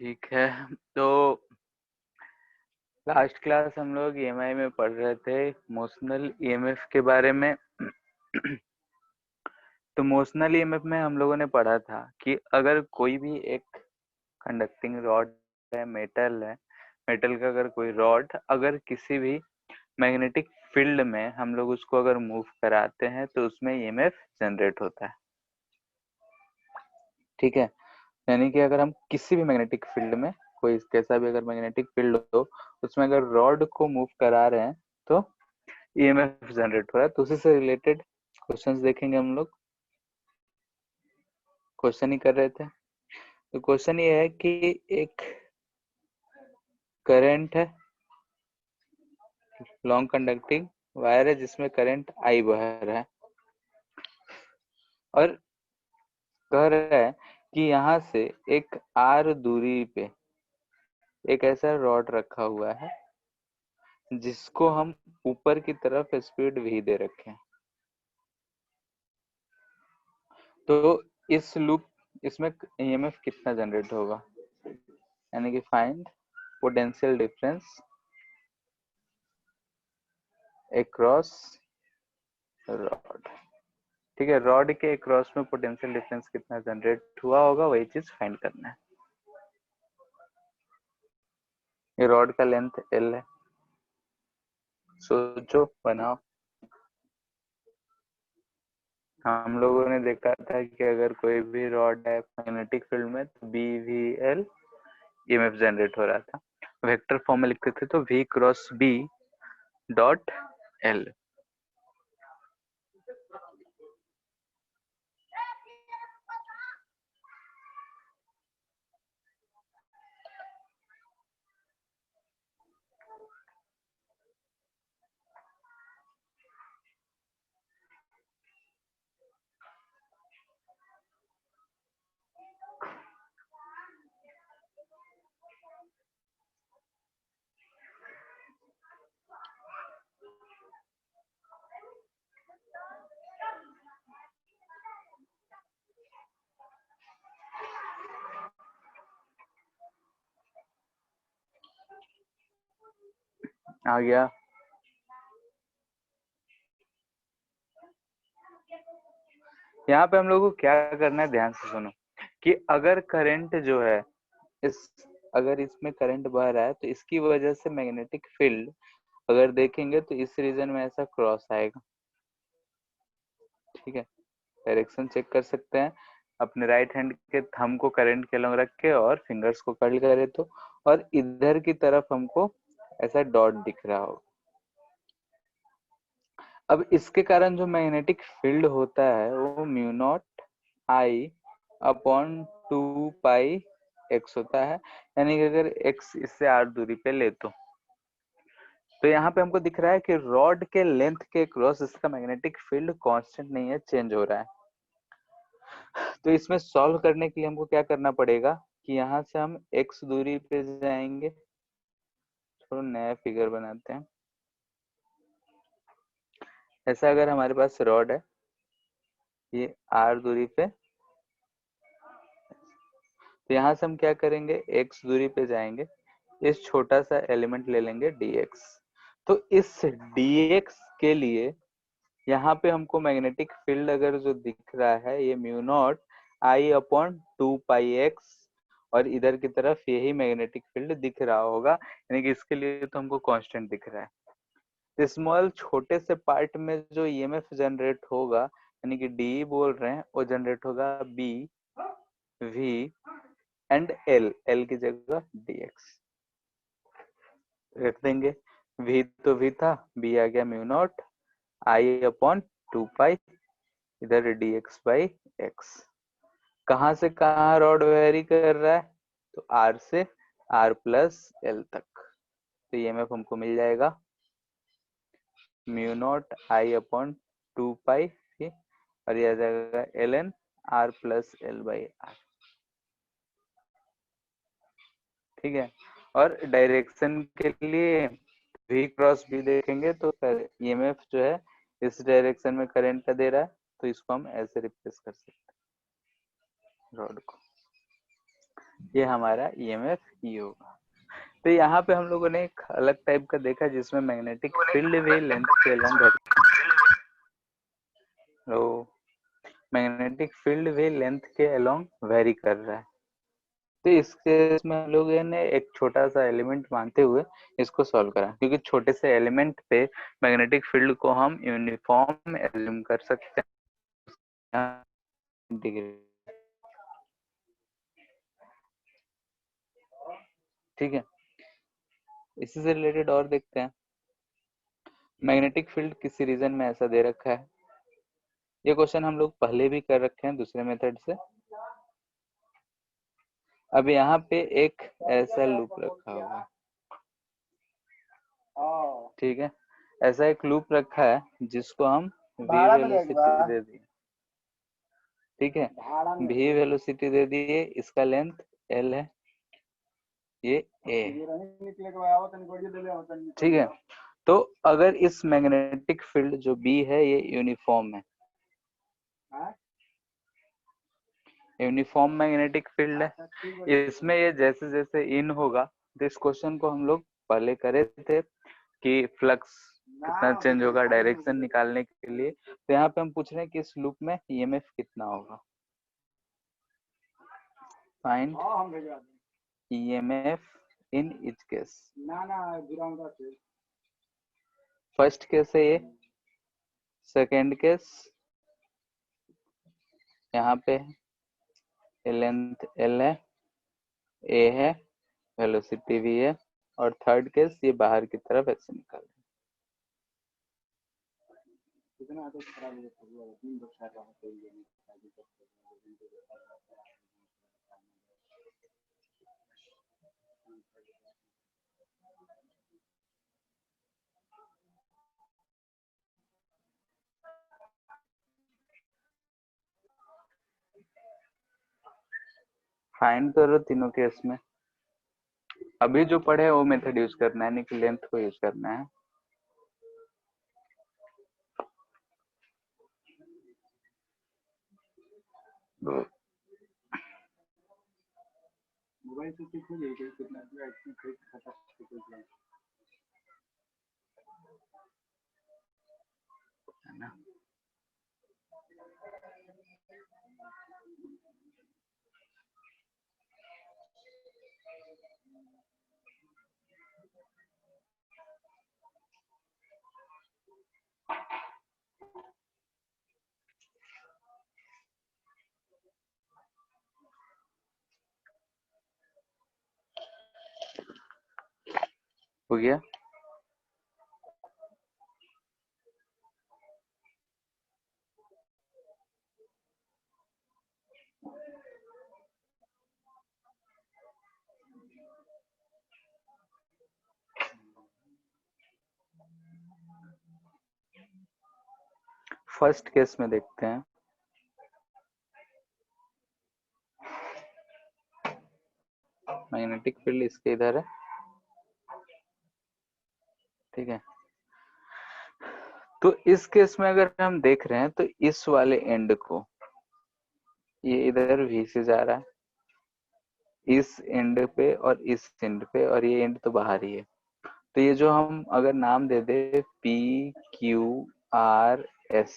ठीक है। तो लास्ट क्लास हम लोग ईएमआई में पढ़ रहे थे मोशनल ईएमएफ के बारे में। तो मोशनल ईएमएफ में हम लोगों ने पढ़ा था कि अगर कोई भी एक कंडक्टिंग रॉड है, मेटल का अगर कोई रॉड अगर किसी भी मैग्नेटिक फील्ड में हम लोग उसको अगर मूव कराते हैं तो उसमें ईएमएफ जनरेट होता है। ठीक है, यानी कि अगर हम किसी भी मैग्नेटिक फील्ड में कोई कैसा भी अगर मैग्नेटिक फील्ड हो उसमें अगर रॉड को मूव करा रहे हैं तो ईएमएफ जनरेट हो रहा है। तो उसी से रिलेटेड क्वेश्चंस देखेंगे हम लोग। क्वेश्चन ही कर रहे थे। तो क्वेश्चन ये है कि एक करंट है, लॉन्ग कंडक्टिंग वायर है जिसमें करंट आई बह रहा है और कह रहा है कि यहाँ से एक आर दूरी पे एक ऐसा रॉड रखा हुआ है जिसको हम ऊपर की तरफ स्पीड v दे रखे हैं। तो इस लूप इसमें ईएमएफ कितना जनरेट होगा, यानी कि find potential difference across rod. ठीक है, रॉड के अक्रॉस में पोटेंशियल डिफरेंस कितना जनरेट हुआ होगा वही चीज फाइंड करना है। ये रॉड का लेंथ L है, सोचो बनाओ। हम लोगों ने देखा था कि अगर कोई भी रॉड है मैग्नेटिक फील्ड में तो BVL ईएमएफ जनरेट हो रहा था। वेक्टर फॉर्म में लिखते थे तो V cross B dot L। आ गया। यहाँ पे हम लोग को क्या करना है, ध्यान से सुनो कि अगर करंट जो है अगर इसमें करंट बह रहा है तो इसकी वजह से मैग्नेटिक फील्ड अगर देखेंगे तो इस रीजन में ऐसा क्रॉस आएगा। ठीक है, डायरेक्शन चेक कर सकते हैं अपने राइट हैंड के थंब को करंट के अलॉन्ग रख के और फिंगर्स को कर्ल करे तो, और इधर की तरफ हमको ऐसा डॉट दिख रहा हो। अब इसके कारण जो मैग्नेटिक फील्ड होता है वो mu not I upon 2π x होता है, यानी कि अगर x इससे r दूरी पे ले तो यहाँ पे हमको दिख रहा है कि रॉड के लेंथ के क्रॉस इसका मैग्नेटिक फील्ड कांस्टेंट नहीं है, चेंज हो रहा है। तो इसमें सॉल्व करने के लिए हमको क्या करना पड़ेगा कि यहाँ से हम x दूरी पे जाएंगे। थोड़ा नया फिगर बनाते हैं। ऐसा अगर हमारे पास रॉड है ये r दूरी पे, तो यहाँ से हम क्या करेंगे x दूरी पे जाएंगे, इस छोटा सा एलिमेंट ले लेंगे dx। तो इस dx के लिए यहाँ पे हमको मैग्नेटिक फील्ड अगर जो दिख रहा है ये mu not I upon 2πx और इधर की तरफ यही मैग्नेटिक फील्ड दिख रहा होगा, यानी कि इसके लिए तो हमको कांस्टेंट दिख रहा है। स्मॉल छोटे से पार्ट में जो ईएमएफ जनरेट होगा यानी कि डी बोल रहे हैं वो जनरेट होगा बी वी एंड एल की जगह dx रख देंगे। v तो v था, b आ गया म्यू नॉट आई अपॉन 2π इधर dx बाई x। कहां से कहां रॉड वेरी कर रहा है तो r से r प्लस l तक। तो ईएमएफ हमको मिल जाएगा म्यू नॉट आई अपॉन 2π और यह आ जाएगा ln r plus l by r। ठीक है, और डायरेक्शन के लिए v क्रॉस b देखेंगे तो ईएमएफ जो है इस डायरेक्शन में करंट का दे रहा है, तो इसको हम ऐसे रिप्लेस कर सकते हैं रॉड को। ये हमारा ईएमएफ ई होगा। तो यहाँ पे हम लोगों ने एक अलग टाइप का देखा जिसमें मैग्नेटिक फील्ड वे लेंथ के अलॉन्ग मैग्नेटिक फील्ड वे लेंथ के अलॉन्ग वेरी कर रहा है। तो इस केस में हम लोगों ने एक छोटा सा एलिमेंट मानते हुए इसको सॉल्व करा, क्योंकि छोटे से एलिमेंट पे मैग्नेटिक फील्ड को हम यूनिफॉर्म एज्यूम कर सकते हैं। ठीक है, इसी से रिलेटेड और देखते हैं। मैग्नेटिक फील्ड किसी रीजन में ऐसा दे रखा है। ये क्वेश्चन हम लोग पहले भी कर रखे हैं दूसरे मेथड से। अब यहाँ पे एक ऐसा लूप रखा हुआ है, ठीक है, ऐसा एक लूप रखा है जिसको हम v वेलोसिटी दे दिए। ठीक है, v वेलोसिटी दे दिए, इसका लेंथ l है, ये a है। ठीक है, तो अगर इस मैग्नेटिक फील्ड जो b है ये यूनिफॉर्म है, यूनिफॉर्म मैग्नेटिक फील्ड है, इसमें ये जैसे जैसे इन होगा, तो इस क्वेश्चन को हम लोग पहले करे थे कि फ्लक्स कितना चेंज होगा डायरेक्शन निकालने के लिए। तो यहाँ पे हम पूछ रहे हैं कि इस लूप में ईएमएफ कितना होगा। Find EMF in each case. First case है ये, सेकेंड केस यहाँ पे लेंथ एल है, ए है, वेलोसिटी भी है, और थर्ड केस ये बाहर की तरफ ऐसे निकाल। फाइंड करो तीनों केस में। अभी जो पढ़े वो मेथड यूज करना है, यानी कि लेंथ को यूज करना है। मोबाइल से ठीक हो जाएगा, कितना है ना। हो गया। फर्स्ट केस में देखते हैं। मैग्नेटिक फील्ड इसके इधर है, ठीक है। तो इस केस में अगर हम देख रहे हैं तो इस वाले एंड को, ये इधर v से जा रहा है, इस एंड पे और इस एंड पे, और ये एंड तो बाहर ही है। तो ये जो हम अगर नाम दे दे P Q R S,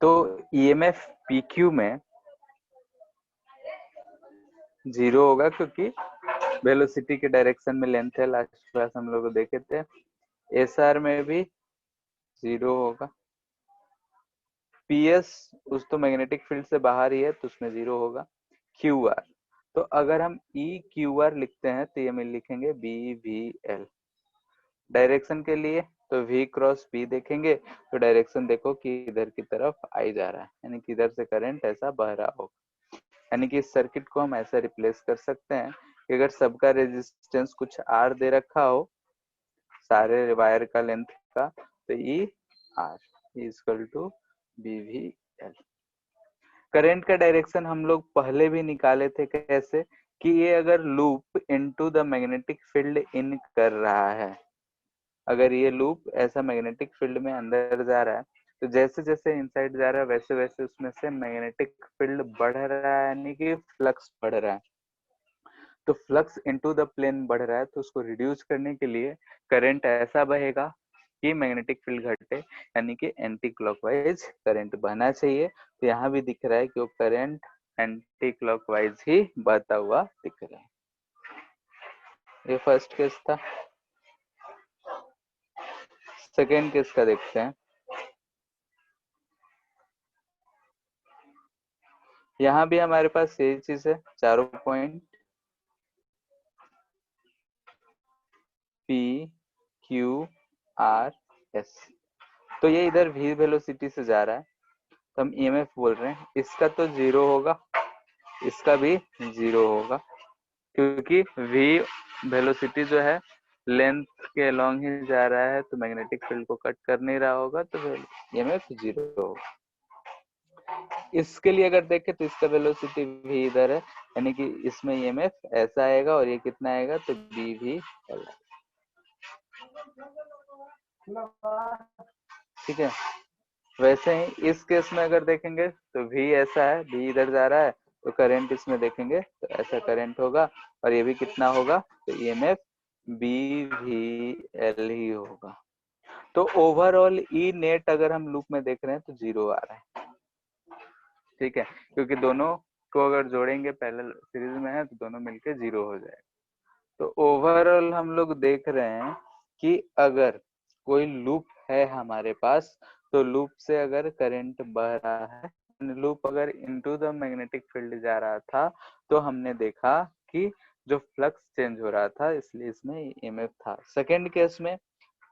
तो EMF PQ में 0 होगा, क्योंकि वेलोसिटी के डायरेक्शन में लेंथ है, लास्ट क्लास हम लोग देखे थे। SR में भी 0 होगा। PS उस तो मैग्नेटिक फील्ड से बाहर ही है, तो उसमें 0 होगा। QR, तो अगर हम EQR लिखते हैं तो ये में लिखेंगे BVL। डायरेक्शन के लिए तो V क्रॉस P देखेंगे, तो डायरेक्शन देखो कि इधर की तरफ आई जा रहा है, यानी कि इधर से करंट ऐसा बह रहा होगा। यानी कि इस सर्किट को हम ऐसा रिप्लेस कर सकते हैं कि अगर सबका रेजिस्टेंस कुछ R दे रखा हो, सारे वायर का लेंथ का, तो E R equal to BVL। Current का डायरेक्शन हम लोग पहले भी निकाले थे, कैसे कि ये अगर loop into the magnetic field इन कर रहा है, अगर ये लूप ऐसा मैग्नेटिक फील्ड में अंदर जा रहा है, तो जैसे जैसे इनसाइड जा रहा है वैसे वैसे उसमें से मैग्नेटिक फील्ड बढ़ रहा है, यानी कि फ्लक्स बढ़ रहा है। तो फ्लक्स इनटू द प्लेन बढ़ रहा है, तो उसको रिड्यूस करने के लिए करंट ऐसा बहेगा कि मैग्नेटिक फील्ड घटे, यानी कि एंटी क्लॉकवाइज करंट बहना चाहिए। तो यहाँ भी दिख रहा है कि वो करंट एंटी क्लॉकवाइज ही बहता हुआ दिख रहा है। ये फर्स्ट केस था। सेकेंड केस का देखते हैं। यहाँ भी हमारे पास यही चीज है, चारों point P Q R S। तो ये इधर v वेलोसिटी से जा रहा है, तो हम EMF बोल रहे हैं। इसका तो जीरो होगा, इसका भी जीरो होगा, क्योंकि v वेलोसिटी जो है लेंथ के अलोंग ही जा रहा है, तो मैग्नेटिक फील्ड को कट कर नहीं रहा होगा, तो EMF जीरो होगा। इसके लिए अगर देखें तो इसका वेलोसिटी v इधर है, यानी कि इसमें EMF ऐसा आएगा, और ये कितना आएगा, तो BV L। ठीक है। वैसे ही इस केस में अगर देखेंगे तो V ऐसा है, V इधर जा रहा है, तो करंट इसमें देखेंगे तो ऐसा करंट होगा, और ये भी कितना होगा, तो EMF BVL ही होगा। तो ओवरऑल E नेट अगर हम लूप में देख रहे हैं तो जीरो आ रहा है। ठीक है, क्योंकि दोनों को अगर जोड़ेंगे पैरेलल सीरीज में है तो दोनों मिलके जीरो हो जाएगा। तो ओवरऑल हम लोग देख रहे हैं कि अगर कोई लूप है हमारे पास, तो लूप से अगर करंट बह रहा है, लूप अगर इनटू द मैग्नेटिक फील्ड जा रहा था, तो हमने देखा कि जो फ्लक्स चेंज हो रहा था, इसलिए इसमें EMF था। सेकेंड केस में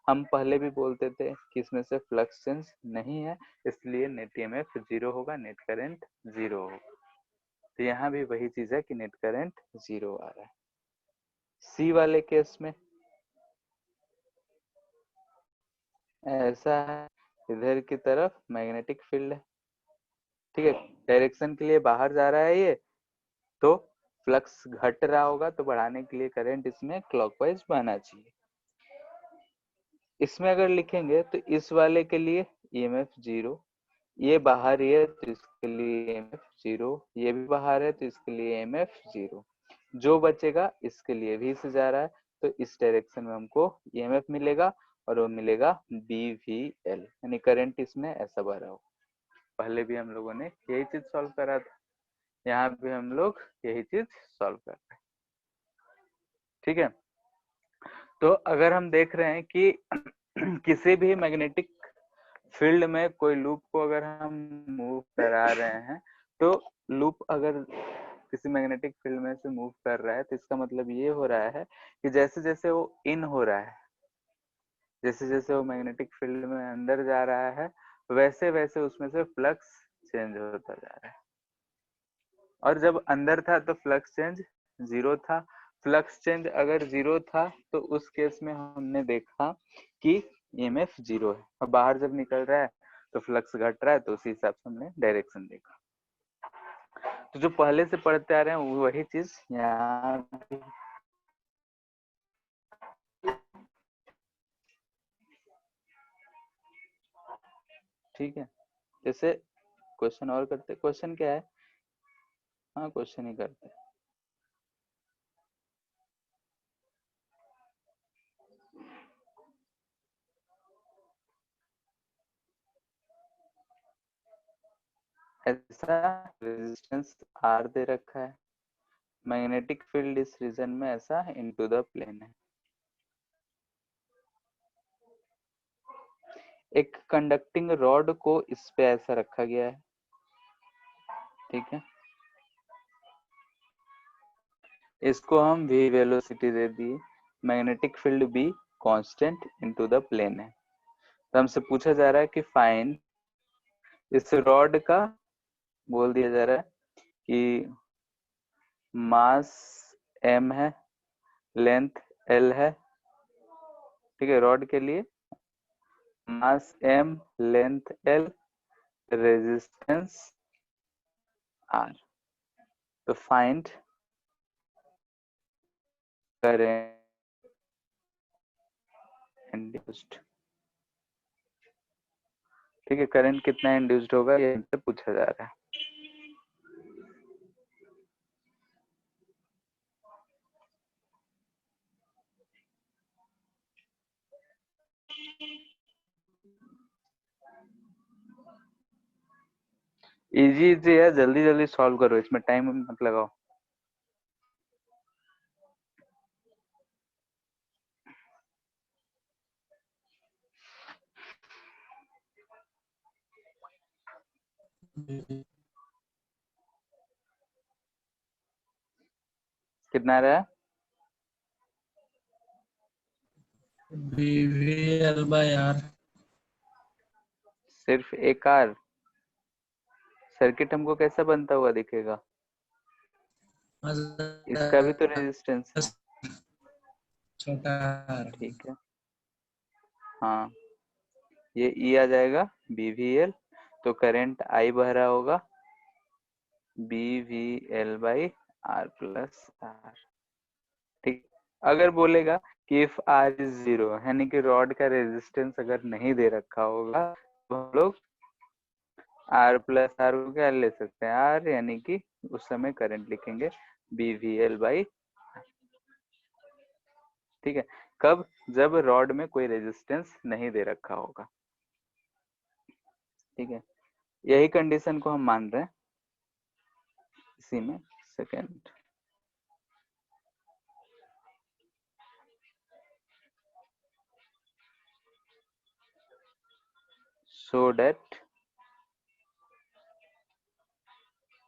हम पहले भी बोलते थे कि इसमें से फ्लक्स चेंज नहीं है, इसलिए नेट EMF जीरो होगा, नेट करंट जीरो होगा। तो यहाँ भी वही चीज है कि नेट करंट जीरो आ रहा है। सी वाले केस में ऐसा है, इधर की तरफ मैग्नेटिक फील्ड है। ठीक है, डायरेक्शन के लिए बाहर जा रहा है ये, तो फ्लक्स घट रहा होगा, तो बढ़ाने के लिए करंट इसमें क्लॉकवाइज बहना चाहिए। इसमें अगर लिखेंगे तो इस वाले के लिए EMF जीरो, ये बाहर ही है तो इसके लिए EMF जीरो, ये भी बाहर है तो इसके लिए EMF जीरो। जो बचेगा इसके लिए V से जा रहा है, तो इस डायरेक्शन में हमको EMF मिलेगा, और वो मिलेगा BVL, यानी करंट इसमें ऐसा बह रहा हो। पहले भी हम लोगों ने यही चीज सॉल्व करा था, यहाँ भी हम लोग यही चीज सॉल्व कर रहे हैं। ठीक है, तो अगर हम देख रहे हैं कि किसी भी मैग्नेटिक फील्ड में कोई लूप को अगर हम मूव करा रहे हैं, तो लूप अगर किसी मैग्नेटिक फील्ड में से मूव कर रहा है, तो इसका मतलब ये हो रहा है कि जैसे जैसे वो इन हो रहा है, जैसे जैसे वो मैग्नेटिक फील्ड में अंदर जा रहा है, वैसे वैसे उसमें से फ्लक्स चेंज होता जा रहा है। और जब अंदर था तो फ्लक्स चेंज जीरो था। फ्लक्स चेंज अगर जीरो था, तो उस केस में हमने देखा कि EMF जीरो है, और बाहर जब निकल रहा है तो फ्लक्स घट रहा है, तो उसी हिसाब से हमने डायरेक्शन देखा। तो जो पहले से पढ़ते आ रहे हैं वही चीज यहाँ भी। ठीक है, जैसे क्वेश्चन और करते, क्वेश्चन क्या है, हाँ क्वेश्चन ही करते हैं। ऐसा रेजिस्टेंस R दे रखा है, मैग्नेटिक फील्ड इस रीजन में ऐसा इनटू द प्लेन है। एक कंडक्टिंग रॉड को इस पे ऐसा रखा गया है। ठीक है, इसको हम v वेलोसिटी दे दिए, magnetic field B constant into the plane है। तो हमसे पूछा जा रहा है कि फाइंड, इस रॉड का बोल दिया जा रहा है कि मास m है, लेंथ l है। ठीक है, रॉड के लिए मास m, length l, resistance R। तो फाइंड करें इंड्यूस्ड। ठीक है, करंट कितना इंड्यूस्ड होगा ये हमसे पूछा जा रहा है। इजी इजी है, जल्दी जल्दी सॉल्व करो, इसमें टाइम मत लगाओ। कितना रहा? BVL/R। सिर्फ एक आर? सर्किट हमको कैसा बनता हुआ दिखेगा? इसका भी तो रेजिस्टेंस है। छोटा R। ठीक है, हाँ, ये ई आ जाएगा BVL, तो करंट आई बह रहा होगा BVL/R+R। ठीक। अगर बोलेगा कि इफ R इज 0, यानी कि रॉड का रेजिस्टेंस अगर नहीं दे रखा होगा, तो हम लोग R+R को क्या ले सकते हैं, R, यानी कि उस समय करंट लिखेंगे BVL/। ठीक है, कब? जब रॉड में कोई रेजिस्टेंस नहीं दे रखा होगा। ठीक है, यही कंडीशन को हम मान रहे हैं इसी में। Second, so that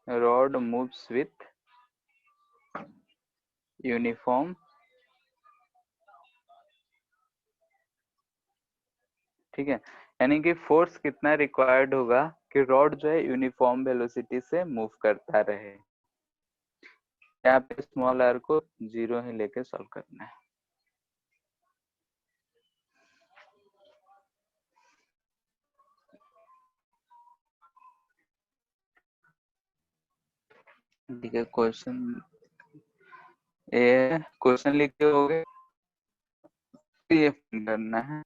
rod moves with uniform, ठीक है, यानी कि फोर्स कितना रिक्वायर्ड होगा कि रॉड जो है यूनिफॉर्म वेलोसिटी से मूव करता रहे। यहाँ पे स्मॉल आर को 0 ही लेके सॉल्व करना है। ठीक है, क्वेश्चन ये क्वेश्चन लिख के हो गए, ये करना है।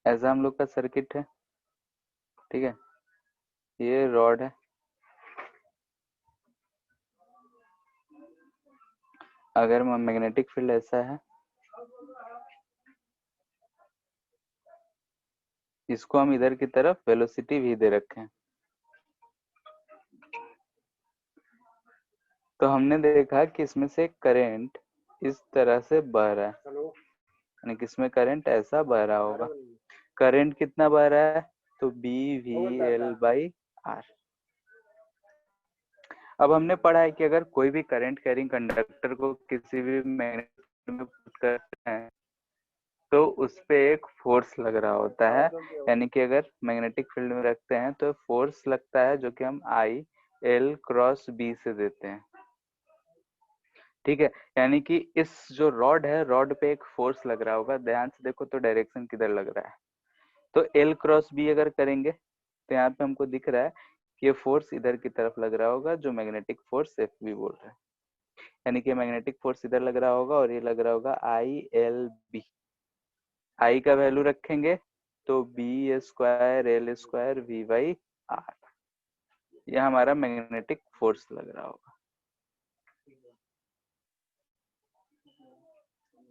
ऐसा हम लोग का सर्किट है। ठीक है, ये रॉड है, अगर मैग्नेटिक फील्ड ऐसा है, इसको हम इधर की तरफ वेलोसिटी भी दे रखे हैं, तो हमने देखा कि इसमें से करंट इस तरह से बह रहा है, यानी कि इसमें करंट ऐसा बह रहा होगा। करंट कितना बह रहा है? तो BVL/R। अब हमने पढ़ा है कि अगर कोई भी करंट कैरिंग कंडक्टर को किसी भी मैग्नेट में पुट करते हैं तो उस पे एक फोर्स लग रहा होता है, यानी कि अगर मैग्नेटिक फील्ड में रखते हैं तो फोर्स लगता है जो कि हम I/L×B से देते हैं। ठीक है, यानी कि इस जो रॉड है, रॉड पे एक फोर्स लग रहा होगा, ध्यान से देखो तो डायरेक्शन किधर लग रहा है, तो L×B अगर करेंगे तो यहाँ पे हमको दिख रहा है कि ये फोर्स इधर की तरफ लग रहा होगा, जो मैग्नेटिक फोर्स FB बोल रहे हैं, यानी कि मैग्नेटिक फोर्स इधर लग रहा होगा और ये लग रहा होगा I/L/B। आई का वैल्यू रखेंगे तो B²L²V/R, ये हमारा मैग्नेटिक फोर्स लग रहा होगा।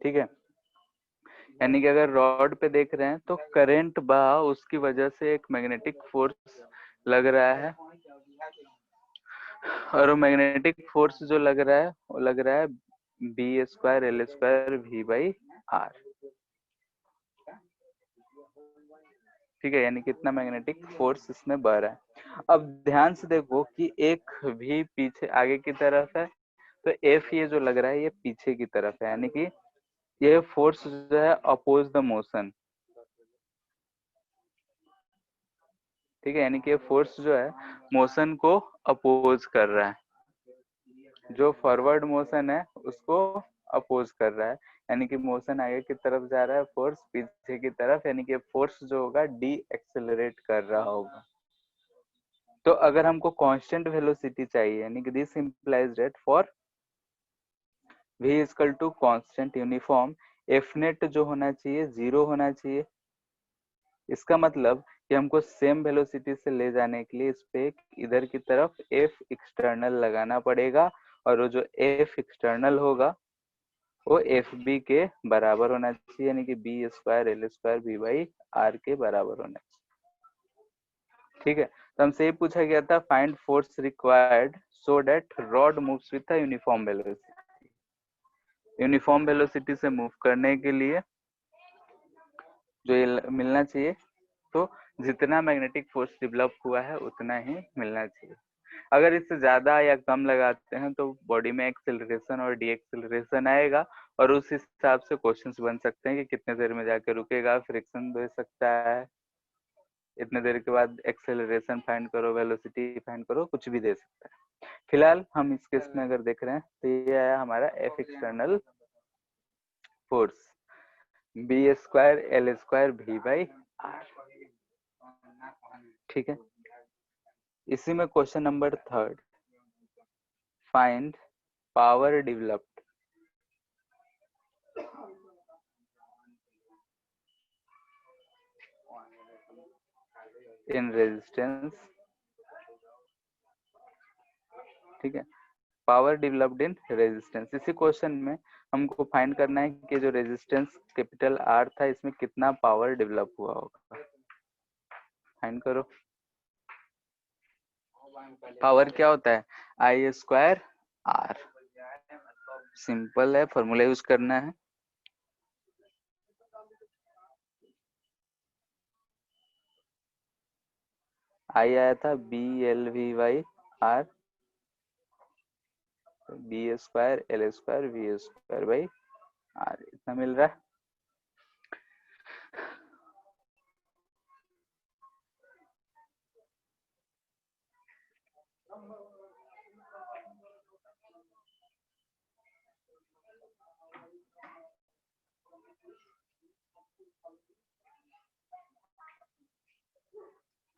ठीक है, यानी कि अगर रॉड पे देख रहे हैं तो करंट बहा, उसकी वजह से एक मैग्नेटिक फोर्स लग रहा है, और वो मैग्नेटिक फोर्स जो लग रहा है वो लग रहा है B²L²V/R। ठीक है, यानी कितना मैग्नेटिक फोर्स इसमें बह रहा है। अब ध्यान से देखो कि एक भी पीछे आगे की तरफ है, तो एफ ये जो लग रहा है ये पीछे की तरफ है, यानी कि ये फोर्स जो है अपोज द मोशन। ठीक है, यानी कि फोर्स जो है मोशन को अपोज कर रहा है, जो फॉरवर्ड मोशन है उसको अपोज कर रहा है, यानी कि मोशन आगे की तरफ जा रहा है, फोर्स पीछे की तरफ, यानी कि फोर्स जो होगा डी एक्सेलरेट कर रहा होगा। तो अगर हमको कांस्टेंट वेलोसिटी चाहिए, यानी कि this implies that for v equal to constant uniform, F net जो होना चाहिए 0 होना चाहिए। इसका मतलब कि हमको सेम वेलोसिटी से ले जाने के लिए इस पे इधर की तरफ एफ एक्सटर्नल लगाना पड़ेगा, और वो जो एफ एक्सटर्नल होगा वो एफ बी के बराबर होना चाहिए, यानी कि B square L square B by R के बराबर होना चाहिए। ठीक है, तो हमसे ये पूछा गया था find force required so that rod moves with a uniform velocity. Uniform velocity से मूव करने के लिए जो ये मिलना चाहिए, तो जितना मैग्नेटिक फोर्स डेवलप हुआ है उतना ही मिलना चाहिए। अगर इससे ज्यादा या कम लगाते हैं तो बॉडी में एक्सेलरेशन और डी एक्सेलरेशन आएगा, और उस हिसाब से क्वेश्चंस बन सकते हैं कि कितने देर में जाके रुकेगा, फ्रिक्शन दे सकता है, इतने देर के बाद एक्सेलरेशन फाइंड करो, वेलोसिटी फाइंड करो, कुछ भी दे सकता है। फिलहाल हम इस केस में अगर देख रहे हैं तो ये आया हमारा F external force B square L square भी बाई आर। ठीक है, इसी में question number 3, find power developed in resistance. ठीक है, पावर डेवलप्ड इन रेजिस्टेंस, इसी क्वेश्चन में हमको फाइंड करना है कि जो रेजिस्टेंस कैपिटल आर था इसमें कितना पावर डेवलप हुआ होगा। फाइंड करो, पावर क्या होता है, आई स्क्वायर आर। सिंपल है, फॉर्मूला यूज करना है। आई आया था B L V by R, B square L square V square by R, इतना मिल रहा है।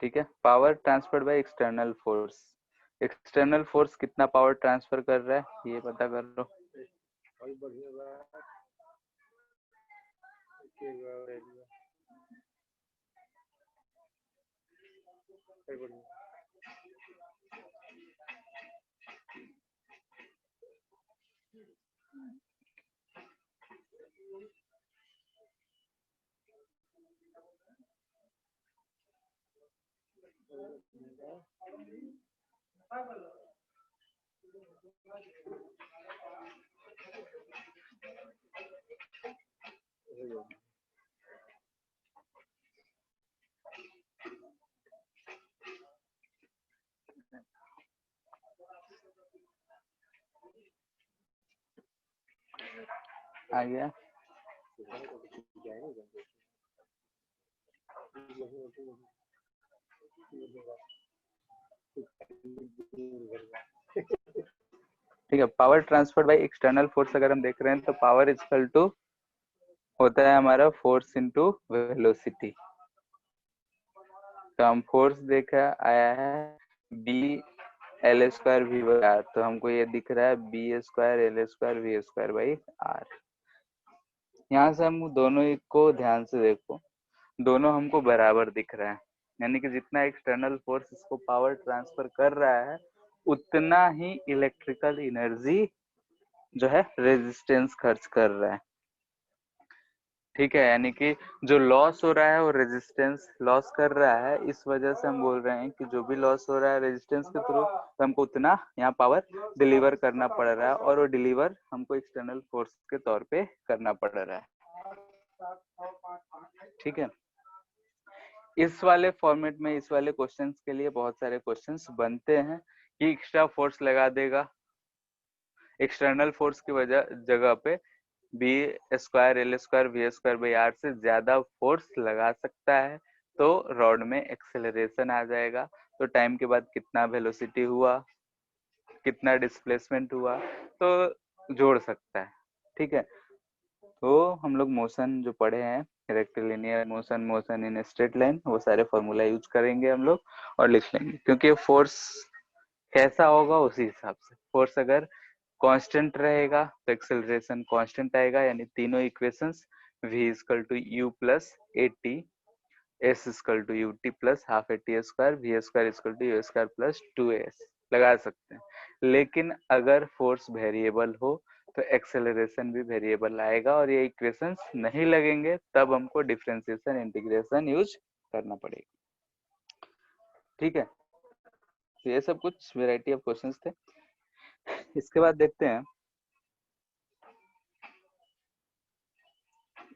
ठीक है, power transferred by external force, external force कितना पावर ट्रांसफर कर रहा है ये पता कर लो। आ गया, ठीक है। Power transfer by external force अगर हम देख रहे हैं तो पावर इक्वल टू होता है हमारा फोर्स इनटू वेलोसिटी। तो हम फोर्स देखा आया है B L square V by R, तो हमको ये दिख रहा है B square L square V square by R. यहाँ से हम दोनों को ध्यान से देखो, दोनों हमको बराबर दिख रहा है, यानी कि जितना एक्सटर्नल फोर्स इसको पावर ट्रांसफर कर रहा है उतना ही इलेक्ट्रिकल एनर्जी जो है रेजिस्टेंस खर्च कर रहा है। ठीक है, यानी कि जो लॉस हो रहा है वो रेजिस्टेंस लॉस कर रहा है, इस वजह से हम बोल रहे हैं कि जो भी लॉस हो रहा है रेजिस्टेंस के थ्रू तो हमको उतना यहाँ पावर डिलीवर करना पड़ रहा है, और वो डिलीवर हमको एक्सटर्नल फोर्स के तौर पे करना पड़ रहा है। ठीक है, इस वाले फॉर्मेट में इस वाले क्वेश्चंस के लिए बहुत सारे क्वेश्चंस बनते हैं कि एक्स्ट्रा फोर्स लगा देगा, एक्सटर्नल फोर्स की वजह जगह पे B square L square V square by R से ज्यादा फोर्स लगा सकता है, तो रॉड में एक्सेलरेशन आ जाएगा। तो टाइम के बाद कितना वेलोसिटी हुआ, कितना डिस्प्लेसमेंट हुआ, तो जोड़ सकता है। ठीक है, तो हम लोग मोशन जो पढ़े हैं, rectilinear motion, motion in straight line, वो सारे फॉर्मूला यूज करेंगे हम लोग और लिख लेंगे, क्योंकि फोर्स कैसा होगा उसी हिसाब से। फोर्स अगर कांस्टेंट रहेगा तो एक्सेलरेशन कांस्टेंट आएगा, यानी तीनों equations v equal to u plus A T, s equal to U T plus half A T square, V square equal to U square plus 2as लगा सकते हैं। लेकिन अगर फोर्स वेरिएबल हो तो एक्सेलरेशन भी वेरिएबल आएगा, और ये इक्वेशंस नहीं लगेंगे तब हमको डिफरेंशिएशन इंटीग्रेशन यूज करना पड़ेगा। ठीक है, तो ये सब कुछ वेराइटी ऑफ क्वेश्चंस थे। इसके बाद देखते हैं,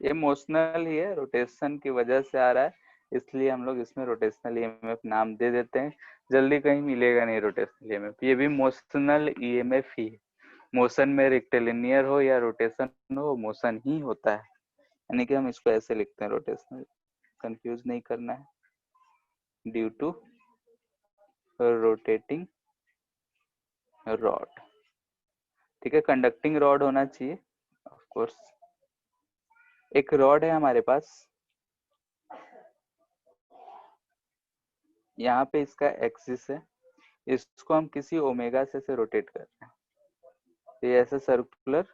ये मोशनल ही है, रोटेशन की वजह से आ रहा है, इसलिए हम लोग इसमें रोटेशनल ईएमएफ नाम दे देते हैं। जल्दी कहीं मिलेगा नहीं रोटेशनल ईएमएफ, ये भी मोशनल ईएमएफ ही है। मोशन में रेक्टिलिनियर हो या रोटेशन हो, मोशन ही होता है, यानी कि हम इसको ऐसे लिखते हैं रोटेशनल, कंफ्यूज नहीं करना है। ड्यू टू रोटेटिंग रॉड, ठीक है, कंडक्टिंग रॉड होना चाहिए ऑफ कोर्स। एक रॉड है हमारे पास, यहाँ पे इसका एक्सिस है, इसको हम किसी ओमेगा से रोटेट कर रहे हैं, तो ये ऐसे सर्कुलर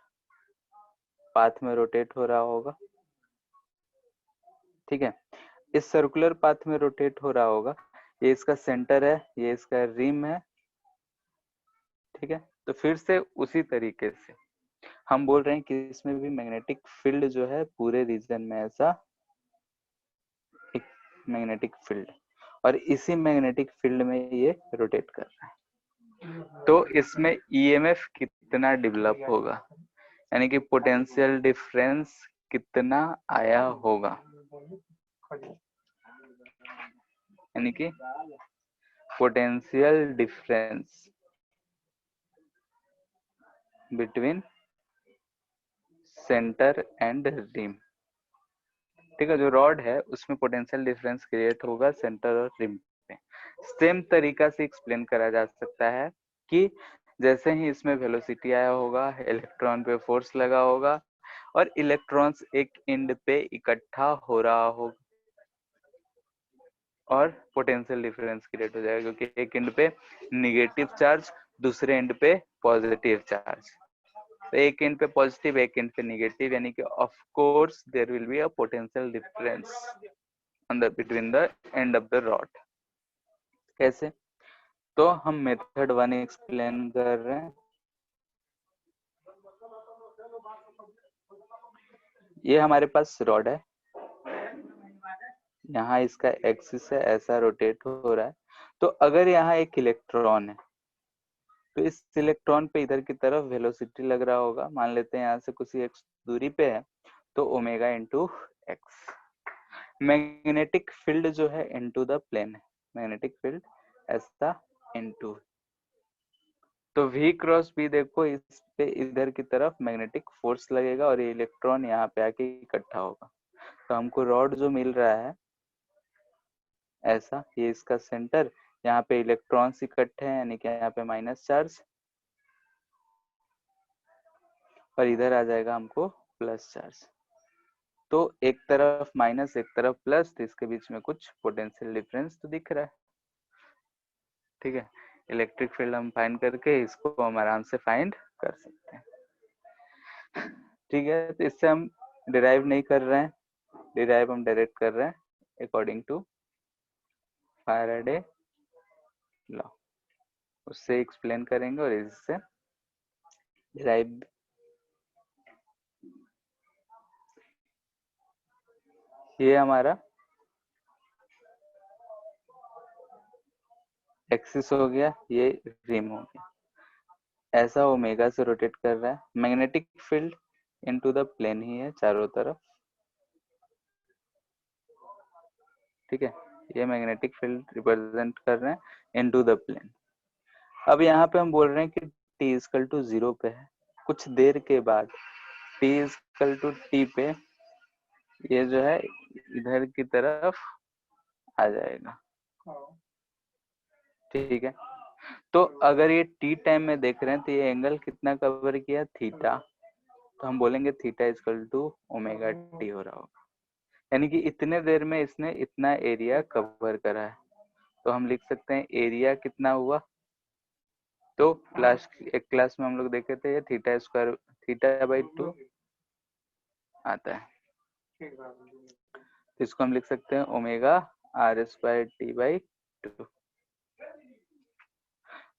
पाथ में रोटेट हो रहा होगा। ठीक है, इस सर्कुलर पाथ में रोटेट हो रहा होगा, ये इसका सेंटर है, ये इसका रिम है। ठीक है, तो फिर से उसी तरीके से हम बोल रहे हैं कि इसमें भी मैग्नेटिक फील्ड जो है पूरे रीजन में ऐसा एक मैग्नेटिक फील्ड, और इसी मैग्नेटिक फील्ड में ये रोटेट कर रहा है। तो इसमें ईएमएफ कितना डेवलप होगा, यानी कि पोटेंशियल डिफरेंस कितना आया होगा, यानी कि potential difference between centre and rim. ठीक है, जो रॉड है उसमें पोटेंशियल डिफरेंस क्रिएट होगा सेंटर और रिम पे। सेम तरीका से एक्सप्लेन करा जा सकता है कि जैसे ही इसमें वेलोसिटी आया होगा, इलेक्ट्रॉन पे फोर्स लगा होगा, और इलेक्ट्रॉन्स एक एंड पे इकट्ठा हो रहा होगा, और पोटेंशियल डिफरेंस क्रिएट हो जाएगा, क्योंकि एक एंड पे निगेटिव चार्ज, दूसरे एंड पे पॉजिटिव चार्ज। तो एक एंड पे पॉजिटिव, एक एंड पे नेगेटिव, यानी कि of course there will be a potential difference on the between the end of the rod. कैसे, तो हम मेथड 1 एक्सप्लेन कर रहे हैं। ये हमारे पास रॉड है, यहाँ इसका एक्सिस है, ऐसा रोटेट हो रहा है। तो अगर यहाँ एक इलेक्ट्रॉन है, तो इस इलेक्ट्रॉन पे इधर की तरफ वेलोसिटी लग रहा होगा, मान लेते हैं यहाँ से कुछ एक्स दूरी पे है, तो omega into x. Magnetic field जो है इनटू द प्लेन है, मैग्नेटिक फील्ड ऐसा इनटू, तो V क्रॉस B देखो, इस पे इधर की तरफ मैग्नेटिक फोर्स लगेगा और ये इलेक्ट्रॉन यहाँ पे आके इकट्ठा होगा। तो हमको रॉड जो मिल रहा है ऐसा, ये इसका सेंटर, यहाँ पे इलेक्ट्रॉन्स इकट्ठे हैं, यानी कि यहाँ पे माइनस चार्ज, और इधर आ जाएगा हमको प्लस चार्ज। तो एक तरफ माइनस एक तरफ प्लस, तो इसके बीच में कुछ पोटेंशियल डिफरेंस तो दिख रहा है। ठीक है, इलेक्ट्रिक फील्ड हम फाइंड करके इसको हम आराम से फाइंड कर सकते हैं। ठीक है, तो इससे हम डिराइव नहीं कर रहे हैं, डिराइव हम डायरेक्ट कर रहे हैं अकॉर्डिंग टू फैराडे लॉ, उससे एक्सप्लेन करेंगे और इससे डिराइव। ये हमारा एक्सिस हो गया, ये रिम हो गया, ऐसा ओमेगा से रोटेट कर रहा है। Magnetic field into the plane ही है चारों तरफ। ठीक है, ये मैग्नेटिक फील्ड रिप्रेजेंट कर रहे हैं इनटू द प्लेन। अब यहाँ पे हम बोल रहे हैं कि t इक्वल टू 0 पे है, कुछ देर के बाद t इक्वल टू t पे ये जो है इधर की तरफ आ जाएगा। ठीक है, तो अगर ये t टाइम में देख रहे हैं तो ये एंगल कितना कवर किया, थीटा, तो हम बोलेंगे theta equal to omega T हो रहा होगा, यानी कि इतने देर में इसने इतना एरिया कवर करा है। तो हम लिख सकते हैं एरिया कितना हुआ, तो एक क्लास में हम लोग देखे थे ये थीटा स्क्वायर थीटा बाई 2 आता है, तो इसको हम लिख सकते हैं omega R square T by 2।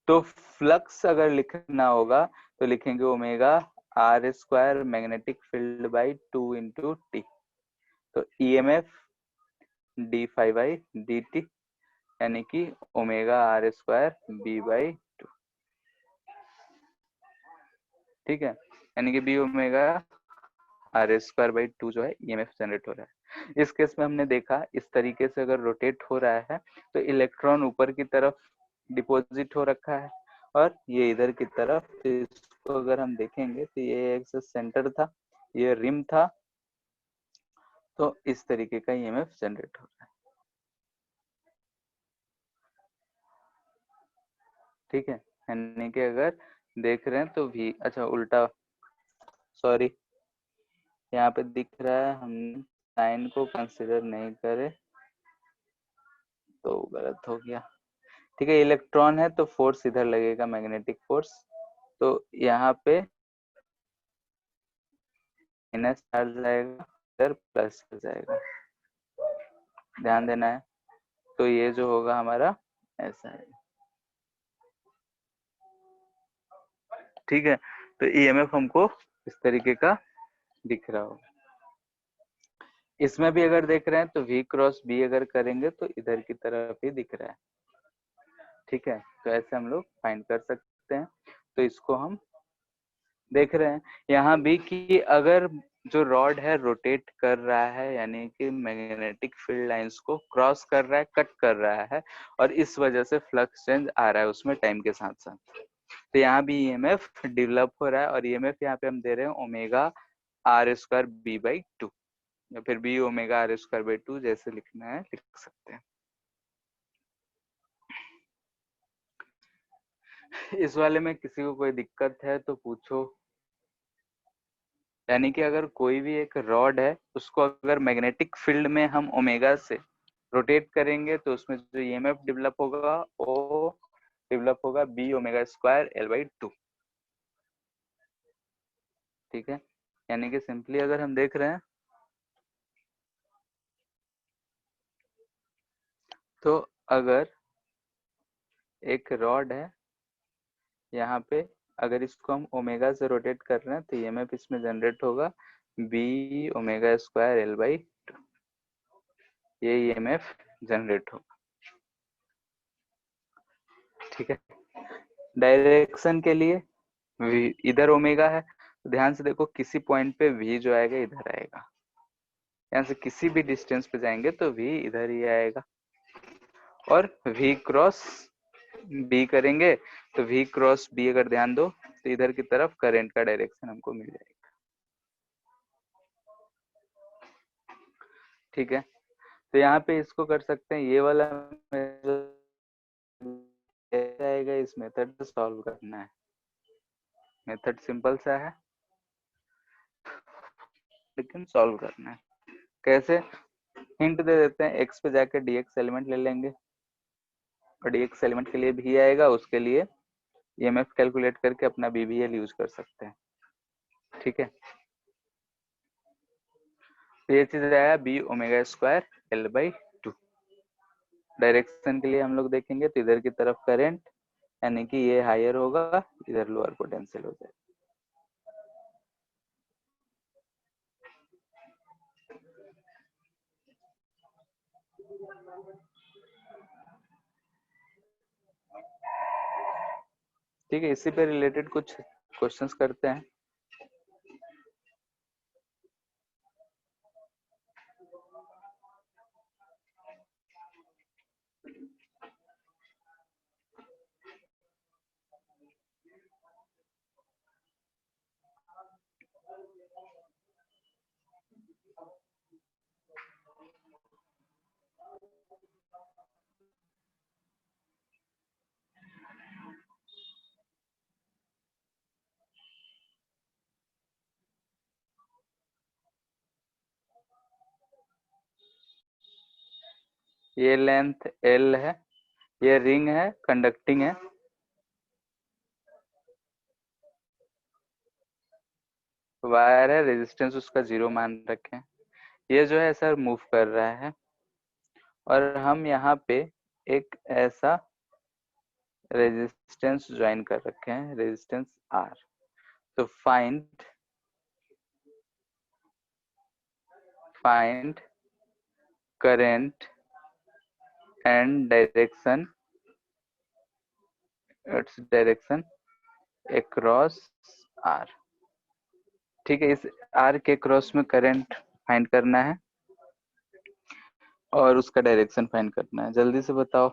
तो फ्लक्स अगर लिखना होगा तो लिखेंगे omega R square magnetic field by 2 into T, तो EMF D phi by D T, यानी कि omega R square B by 2। ठीक है, यानी कि B omega R square by 2 जो है ईएमएफ जनरेट हो रहा है। इस केस में हमने देखा इस तरीके से अगर रोटेट हो रहा है तो इलेक्ट्रॉन ऊपर की तरफ डिपॉजिट हो रखा है और ये इधर की तरफ, तो इसको अगर हम देखेंगे तो ये एक सेंटर था, ये रिम था, तो इस तरीके का ईएमएफ जनरेट हो रहा है। ठीक है, यानी कि अगर देख रहे हैं तो भी अच्छा उल्टा, सॉरी यहाँ पे दिख रहा है हम साइन को कंसिडर नहीं करे तो गलत हो गया। ठीक है, इलेक्ट्रॉन है तो फोर्स इधर लगेगा, मैग्नेटिक फोर्स, तो यहाँ पे माइनस चार्ज आएगा, इधर प्लस हो जाएगा, ध्यान देना है। तो ये जो होगा हमारा ऐसा है। ठीक है, तो ईएमएफ हमको इस तरीके का दिख रहा होगा। इसमें भी अगर देख रहे हैं तो V क्रॉस B अगर करेंगे तो इधर की तरफ ही दिख रहा है। ठीक है, तो ऐसे हम लोग फाइंड कर सकते हैं। तो इसको हम देख रहे हैं यहाँ भी कि अगर जो रॉड है रोटेट कर रहा है, यानी कि मैग्नेटिक फील्ड लाइंस को क्रॉस कर रहा है, कट कर रहा है, और इस वजह से फ्लक्स चेंज आ रहा है उसमें टाइम के साथ साथ, तो यहाँ भी ईएमएफ डेवलप हो रहा है। और ईएमएफ यहाँ पे हम दे रहे हैं omega R square B by 2, या फिर B omega R square by 2 जैसे लिखना है लिख सकते हैं। इस वाले में किसी को कोई दिक्कत है तो पूछो। यानी कि अगर कोई भी एक रॉड है उसको अगर मैग्नेटिक फील्ड में हम ओमेगा से रोटेट करेंगे तो उसमें जो ईएमएफ डेवलप होगा वो डेवलप होगा B omega square L by 2। ठीक है, यानी कि सिंपली अगर हम देख रहे हैं तो अगर एक रॉड है यहाँ पे, अगर इसको हम ओमेगा से रोटेट कर रहे हैं तो ईएमएफ इसमें जनरेट होगा B omega square L by 2, ये ईएमएफ जनरेट होगा। ठीक है, डायरेक्शन के लिए इधर ओमेगा है तो ध्यान से देखो किसी पॉइंट पे v जो आएगा इधर आएगा, यहाँ से किसी भी डिस्टेंस पे जाएंगे तो v इधर ही आएगा, और v क्रॉस b करेंगे तो v क्रॉस b अगर ध्यान दो तो इधर की तरफ करंट का डायरेक्शन हमको मिल जाएगा। ठीक है, तो यहाँ पे इसको कर सकते हैं, ये वाला आएगा, इस मेथड से सॉल्व करना है। मेथड सिंपल सा है लेकिन सॉल्व करना है कैसे, हिंट दे देते हैं, x पे जाकर dx एलिमेंट ले लेंगे और dx एलिमेंट के लिए भी आएगा, उसके लिए ईएमएफ कैलकुलेट करके अपना बीबीएल यूज कर सकते हैं। ठीक है, तो ये चीज आया B omega square L by 2। Direction के लिए हम लोग देखेंगे तो इधर की तरफ करंट, यानी कि ये हायर होगा, इधर लोअर पोटेंशियल हो जाएगा। ठीक है, इसी पे रिलेटेड कुछ क्वेश्चंस करते हैं। ये लेंथ L है, ये रिंग है, कंडक्टिंग है, वायर है, रेजिस्टेंस उसका 0 मान रखें। ये जो है सर मूव कर रहा है और हम यहाँ पे एक ऐसा रेजिस्टेंस ज्वाइन कर रखे हैं, रेजिस्टेंस R। तो find current and direction, its direction across R। ठीक है, इस R के क्रॉस में करंट फाइंड करना है और उसका डायरेक्शन फाइंड करना है। जल्दी से बताओ।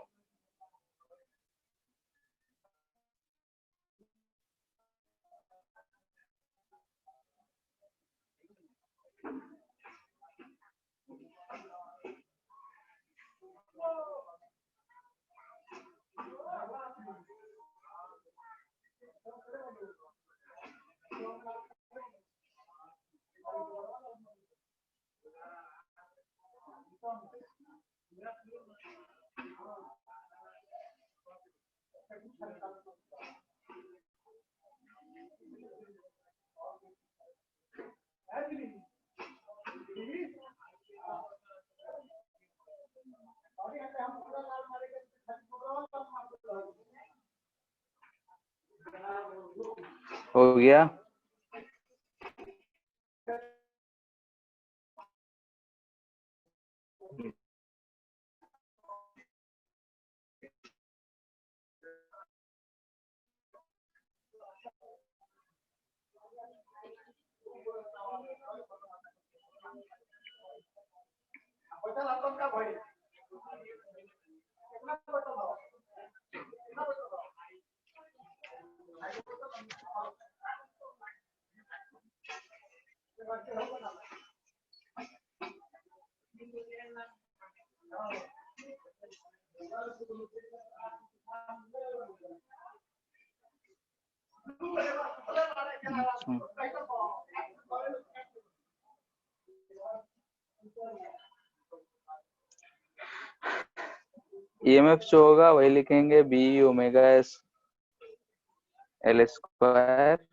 हो गया? ईएमएफ जो होगा वही लिखेंगे, B omega S L square.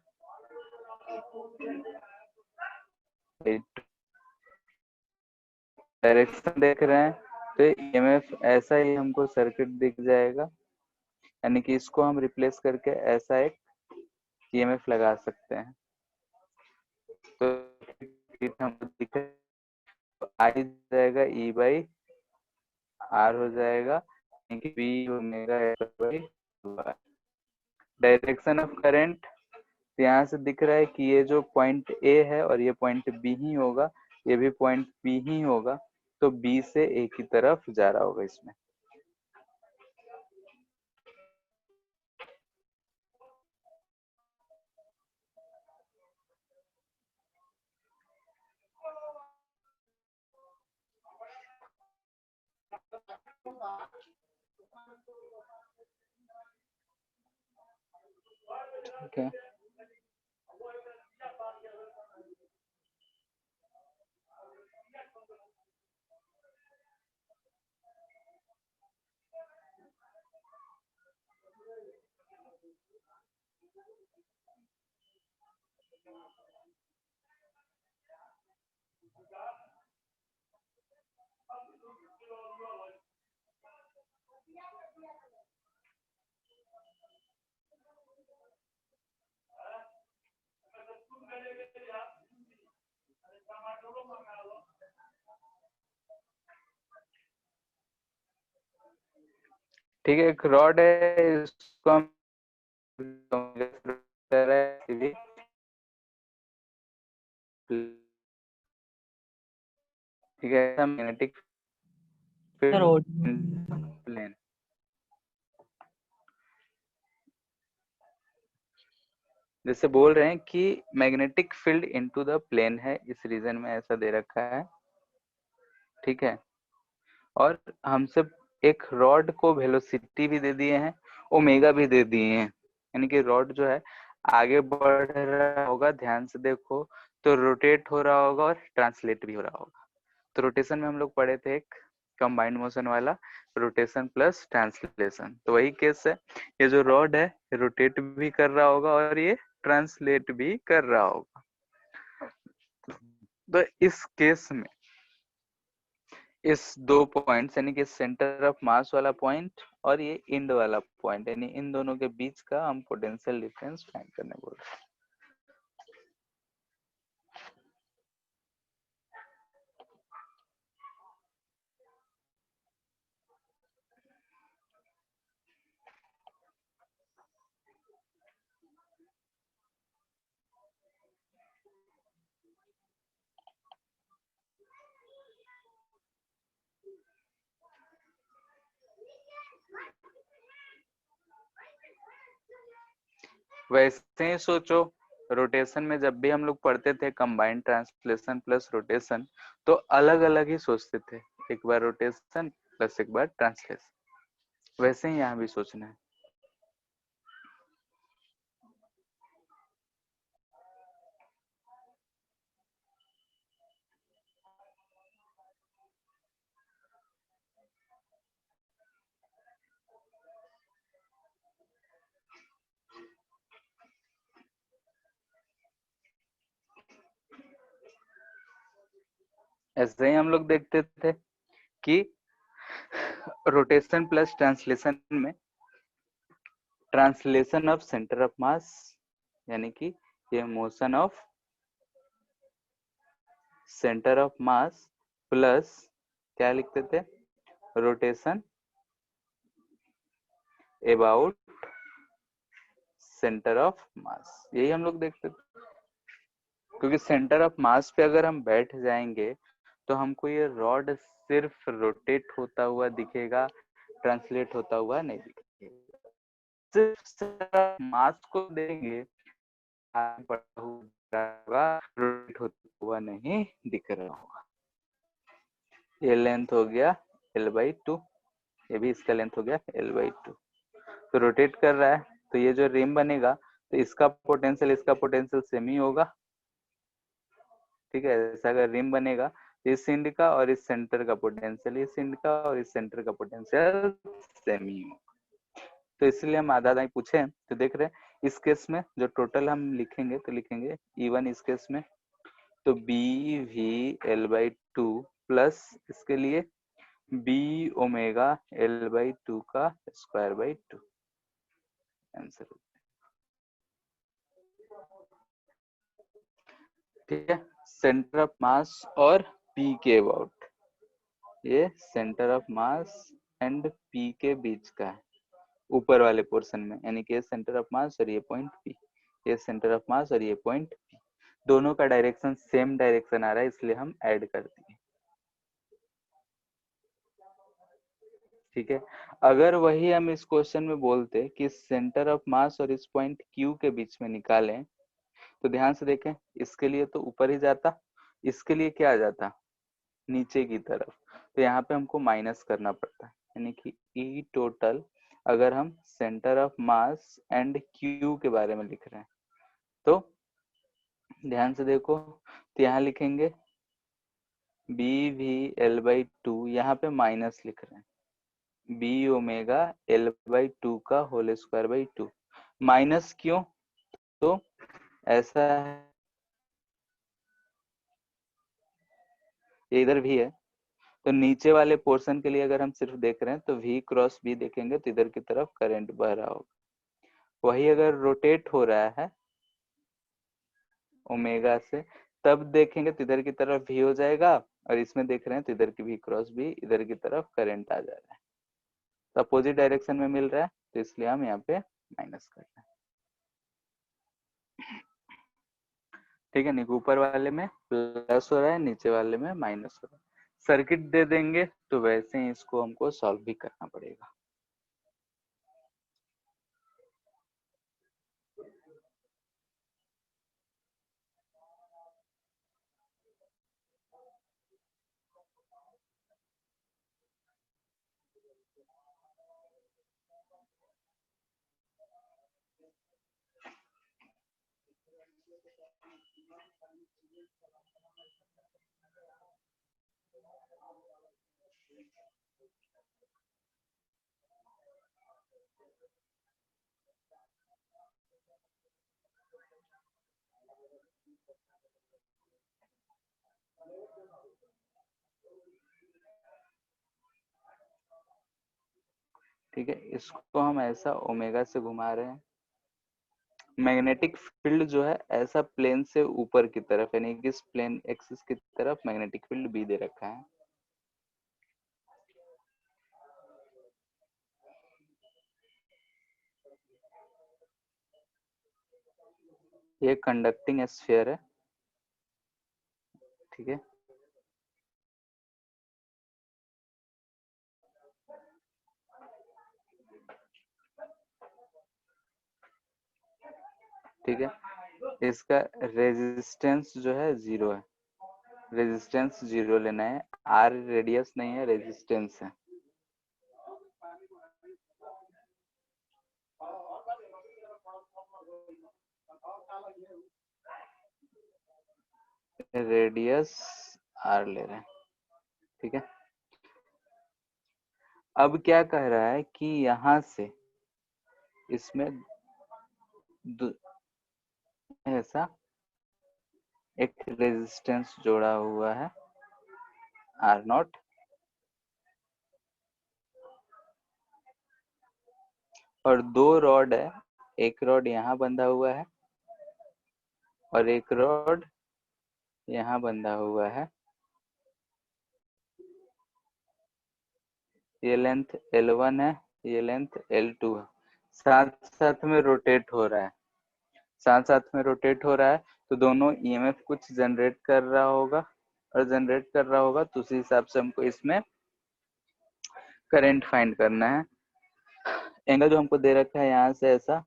Direction देख रहे हैं तो ईएमएफ ऐसा ही हमको सर्किट दिख जाएगा, यानी कि इसको हम रिप्लेस करके ऐसा एक ईएमएफ लगा सकते हैं। तो हमको दिख आई जाएगा ई बाई आर हो जाएगा, B omega L by R. Direction of current यहाँ से दिख रहा है कि ये जो पॉइंट ए है और ये पॉइंट बी ही होगा, ये भी पॉइंट बी ही होगा, तो बी से ए की तरफ जा रहा होगा इसमें। ठीक है, ठीक है, एक रॉड है, इसको हम ठीक है, मैग्नेटिक प्लेन। जैसे बोल रहे हैं कि magnetic field into the plane है, इस रीजन में ऐसा दे रखा है। ठीक है, और हमसे एक रॉड को वेलोसिटी भी दे दिए हैं, ओमेगा भी दे दिए हैं, यानी कि रॉड जो है आगे बढ़ रहा होगा, ध्यान से देखो तो रोटेट हो रहा होगा और ट्रांसलेट भी हो रहा होगा। तो रोटेशन में हम लोग पढ़े थे एक कंबाइंड मोशन वाला, रोटेशन प्लस ट्रांसलेशन। तो वही केस है, ये जो रॉड है रोटेट भी कर रहा होगा और ये ट्रांसलेट भी कर रहा होगा। तो इस केस में इस दो पॉइंट्स यानी कि सेंटर ऑफ मास वाला पॉइंट और ये इंड वाला पॉइंट, यानी इन दोनों के बीच का हम पोटेंशियल डिफरेंस फाइंड करने बोल रहे हैं। वैसे ही सोचो, रोटेशन में जब भी हम लोग पढ़ते थे कंबाइंड ट्रांसलेशन प्लस रोटेशन, तो अलग अलग ही सोचते थे, एक बार रोटेशन प्लस एक बार ट्रांसलेशन। वैसे ही यहाँ भी सोचना है। ऐसे ही हम लोग देखते थे कि रोटेशन प्लस ट्रांसलेशन में translation of centre of mass, यानी कि ये motion of centre of mass plus क्या लिखते थे, rotation about centre of mass, यही हम लोग देखते थे। क्योंकि सेंटर ऑफ मास पे अगर हम बैठ जाएंगे तो हमको ये रॉड सिर्फ रोटेट होता हुआ दिखेगा, ट्रांसलेट होता हुआ नहीं दिखेगा। सिर्फ मास को देंगे, रोटेट होता हुआ नहीं दिख रहा होगा। ये लेंथ हो गया L/2, ये भी इसका लेंथ हो गया L/2। तो रोटेट कर रहा है तो ये जो रिम बनेगा तो इसका पोटेंशियल सेम ही होगा। ठीक है, ऐसा अगर रिम बनेगा तो इस इंड का और इस सेंटर का पोटेंशियल, इस इंड का और इस सेंटर का पोटेंशियल सेम ही होगा। तो इसलिए हम आधा आधा ही पूछे। तो देख रहे हैं इस केस में जो टोटल हम लिखेंगे तो लिखेंगे E1 इस केस में, तो BV/L/2 प्लस इसके लिए B⍵L/2 का स्क्वायर/2 आंसर। ठीक है, सेंटर ऑफ मास और P के अबाउट, ये centre of mass and P के बीच का है ऊपर वाले पोर्शन में, यानी कि सेंटर ऑफ मास और ये पॉइंट P, ये सेंटर ऑफ मास और ये पॉइंट P, दोनों का डायरेक्शन सेम डायरेक्शन आ रहा है इसलिए हम ऐड कर दिए। ठीक है, अगर वही हम इस क्वेश्चन में बोलते कि सेंटर ऑफ मास और इस पॉइंट Q के बीच में निकालें, तो ध्यान से देखें, इसके लिए तो ऊपर ही जाता, इसके लिए क्या आ जाता, नीचे की तरफ। तो यहाँ पे हमको माइनस करना पड़ता है, यानी कि ई टोटल अगर हम centre of mass and Q के बारे में लिख रहे हैं तो ध्यान से देखो, तो यहाँ लिखेंगे BV/L/2, यहाँ पे माइनस लिख रहे हैं B⍵L/2 का होल स्क्वायर/2। माइनस क्यों, तो ऐसा है, ये इधर भी है, तो नीचे वाले पोर्शन के लिए अगर हम सिर्फ देख रहे हैं तो V क्रॉस B देखेंगे तो इधर की तरफ करंट बह रहा होगा। वही अगर रोटेट हो रहा है ओमेगा से, तब देखेंगे तो इधर की तरफ V हो जाएगा, और इसमें देख रहे हैं तो इधर की V क्रॉस B, इधर की तरफ करंट आ जा रहा है, तो अपोजिट डायरेक्शन में मिल रहा है, तो इसलिए हम यहाँ पे माइनस कर रहे हैं। ठीक है, ऊपर वाले में प्लस हो रहा है, नीचे वाले में माइनस हो रहा है। सर्किट दे देंगे तो वैसे ही इसको हमको सॉल्व भी करना पड़ेगा। ठीक है, इसको हम ऐसा ओमेगा से घुमा रहे हैं। मैग्नेटिक फील्ड जो है ऐसा प्लेन से ऊपर की तरफ, यानी कि इस प्लेन एक्सिस की तरफ मैग्नेटिक फील्ड बी दे रखा है। ये कंडक्टिंग स्फीयर है। ठीक है, ठीक है, इसका रेजिस्टेंस जो है 0 है। रेजिस्टेंस 0 लेना है। आर रेडियस नहीं है, रेजिस्टेंस है। रेडियस आर ले रहे हैं। ठीक है, अब क्या कह रहा है कि यहां से इसमें ऐसा एक रेजिस्टेंस जोड़ा हुआ है आर नॉट, और दो रॉड है। एक रॉड यहाँ बंधा हुआ है और एक रॉड यहाँ बंधा हुआ है। ये लेंथ L1 है, ये लेंथ L2 है। साथ साथ में रोटेट हो रहा है, साथ साथ में रोटेट हो रहा है, तो दोनों ईएमएफ कुछ जनरेट कर रहा होगा, और जनरेट कर रहा होगा तो उसी हिसाब से हमको इसमें करंट फाइंड करना है। एंगल जो हमको दे रखा है यहाँ से ऐसा,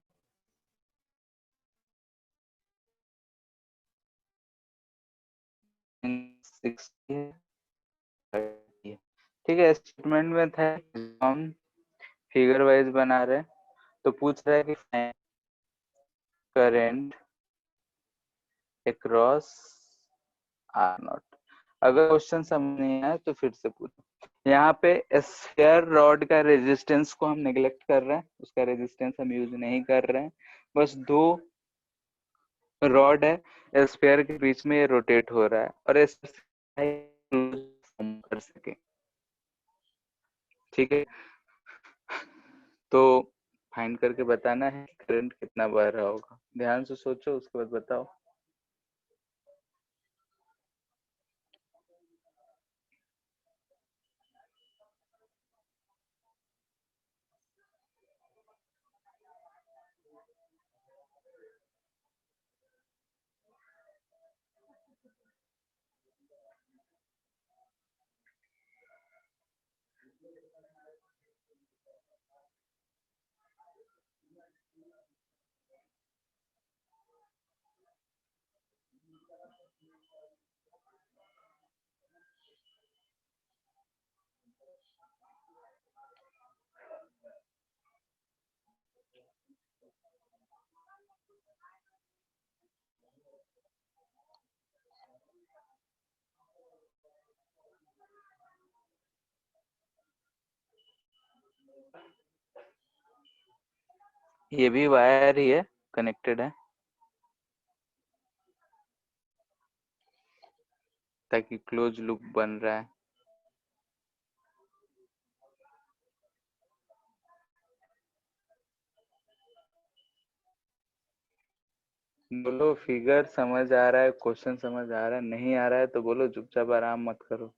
ठीक है। स्टेटमेंट में था हम फिगर वाइज बना रहे हैं, तो पूछ रहा है कि करंट अक्रॉस आर नॉट। अगर क्वेश्चन समझ नहीं आया तो फिर से पूछो। यहाँ पे स्फीयर रॉड का रेजिस्टेंस को हम नेग्लेक्ट कर रहे हैं, उसका रेजिस्टेंस हम यूज नहीं कर रहे हैं। बस दो रॉड है, स्फीयर के बीच में ये रोटेट हो रहा है और कर सके। ठीक है, तो फाइंड करके बताना है करंट कितना बह रहा होगा। ध्यान से सोचो, उसके बाद बताओ। ये भी वायर ही है, कनेक्टेड है, ताकि क्लोज लूप बन रहा है। बोलो फिगर समझ आ रहा है, क्वेश्चन समझ आ रहा है, नहीं आ रहा है तो बोलो, चुपचाप आराम मत करो।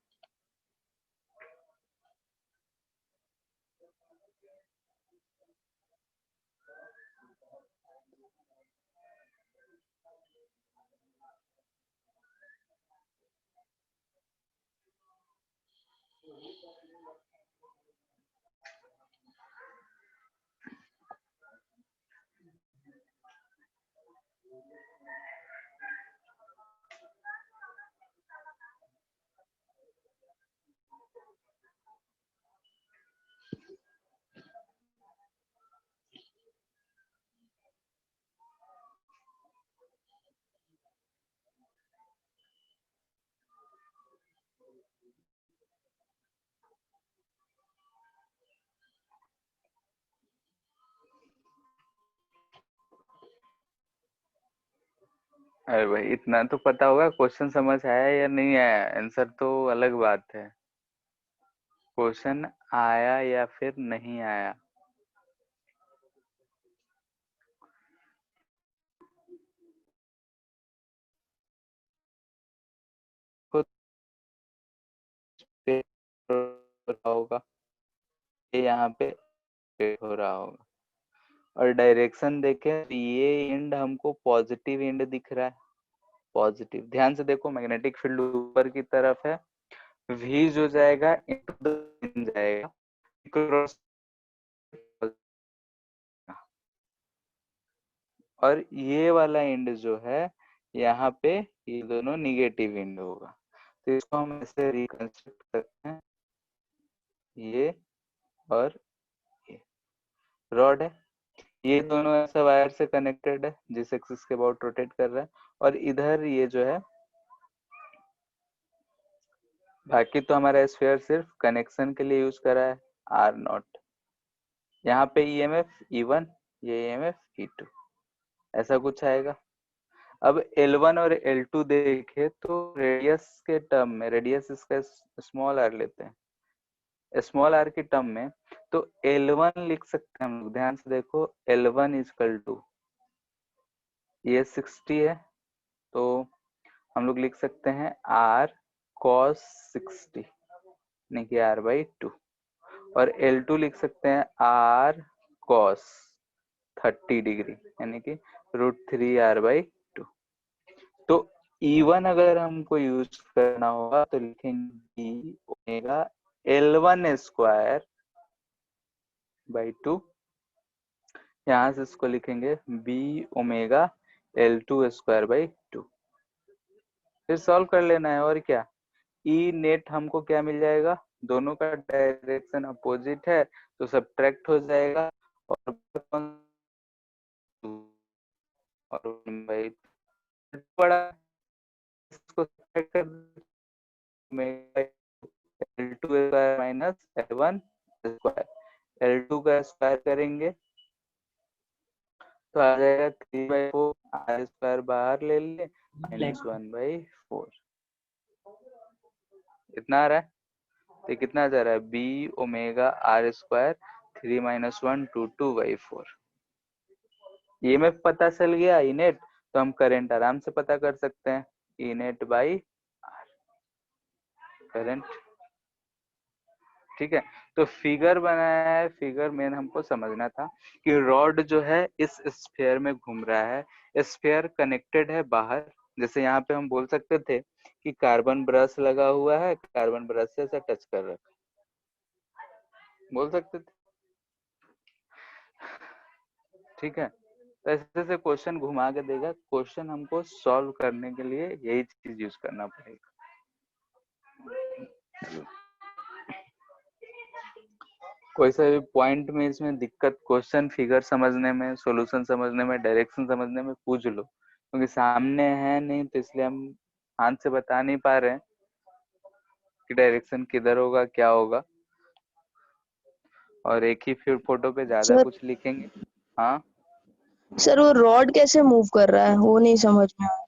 अरे भाई इतना तो पता होगा, क्वेश्चन समझ आया या नहीं आया, आंसर तो अलग बात है। क्वेश्चन आया या फिर नहीं आया। खुद पे हो रहा होगा, ये यहाँ पे हो रहा होगा। और डायरेक्शन देखें तो ये एंड हमको पॉजिटिव एंड दिख रहा है, पॉजिटिव। ध्यान से देखो, मैग्नेटिक फील्ड ऊपर की तरफ है, वी जो जाएगा इनटू द जाएगा, क्रॉस। और ये वाला एंड जो है यहाँ पे, ये दोनों निगेटिव एंड होगा। तो इसको हम ऐसे रिकंस्ट्रक्ट करते हैं, ये और ये रॉड है, ये दोनों ऐसा वायर से कनेक्टेड है जिस एक्सिस के अबाउट रोटेट कर रहा है। और इधर ये जो है, बाकी तो हमारा स्फीयर सिर्फ कनेक्शन के लिए यूज करा है, आर नॉट। यहाँ पे ईएमएफ E1, ये ईएमएफ E2, ऐसा कुछ आएगा। अब L1 और L2 देखे तो रेडियस के टर्म में, रेडियस इसका स्मॉल आर लेते हैं, स्मॉल आर के टर्म में, तो L1 लिख सकते हैं हम लोग। ध्यान से देखो, L1 इजकल टू, ये 60 है, तो हम लोग लिख सकते हैं R cos 60, यानी कि R/2। और L2 लिख सकते हैं R cos 30 डिग्री, यानी कि √3R/2। तो E1 अगर हमको यूज करना होगा तो लिखेंगे B omega L1 square by 2, यहाँ से इसको लिखेंगे B omega L2 square by 2। फिर सॉल्व कर लेना है, और क्या। ई नेट हमको क्या मिल जाएगा, दोनों का डायरेक्शन अपोजिट है तो सब्ट्रैक्ट हो जाएगा, और भाई बड़ा, इसको सब्ट्रैक्ट कर L2 square minus L1 square, L2 का स्क्वायर करेंगे तो आ जाएगा 3/4, R स्क्वायर बाहर ले ले, -1/4। इतना आ रहा है, तो कितना जा रहा है, B ओमेगा R स्क्वायर 3 - 1 2/4। ये में पता चल गया ई नेट, तो हम करंट आराम से पता कर सकते हैं, E net by are, current. ठीक है, तो फिगर बनाया है, फिगर मेन हमको समझना था कि रॉड जो है इस स्फीयर में घूम रहा है, स्फीयर कनेक्टेड है बाहर। जैसे यहाँ पे हम बोल सकते थे कि कार्बन ब्रश लगा हुआ है, कार्बन ब्रश से ऐसा टच कर रखा, बोल सकते थे। ठीक है, तो ऐसे से क्वेश्चन घुमा के देगा, क्वेश्चन हमको सॉल्व करने के लिए यही चीज यूज करना पड़ेगा। कोई सा भी पॉइंट में इसमें दिक्कत, क्वेश्चन फिगर समझने में, सॉल्यूशन समझने में, डायरेक्शन समझने में, पूछ लो, क्योंकि सामने है नहीं तो इसलिए हम हाथ से बता नहीं पा रहे हैं कि डायरेक्शन किधर होगा, क्या होगा। और एक ही फिर फोटो पे ज्यादा सर कुछ लिखेंगे। हाँ सर वो रॉड कैसे मूव कर रहा है वो नहीं समझ में आया।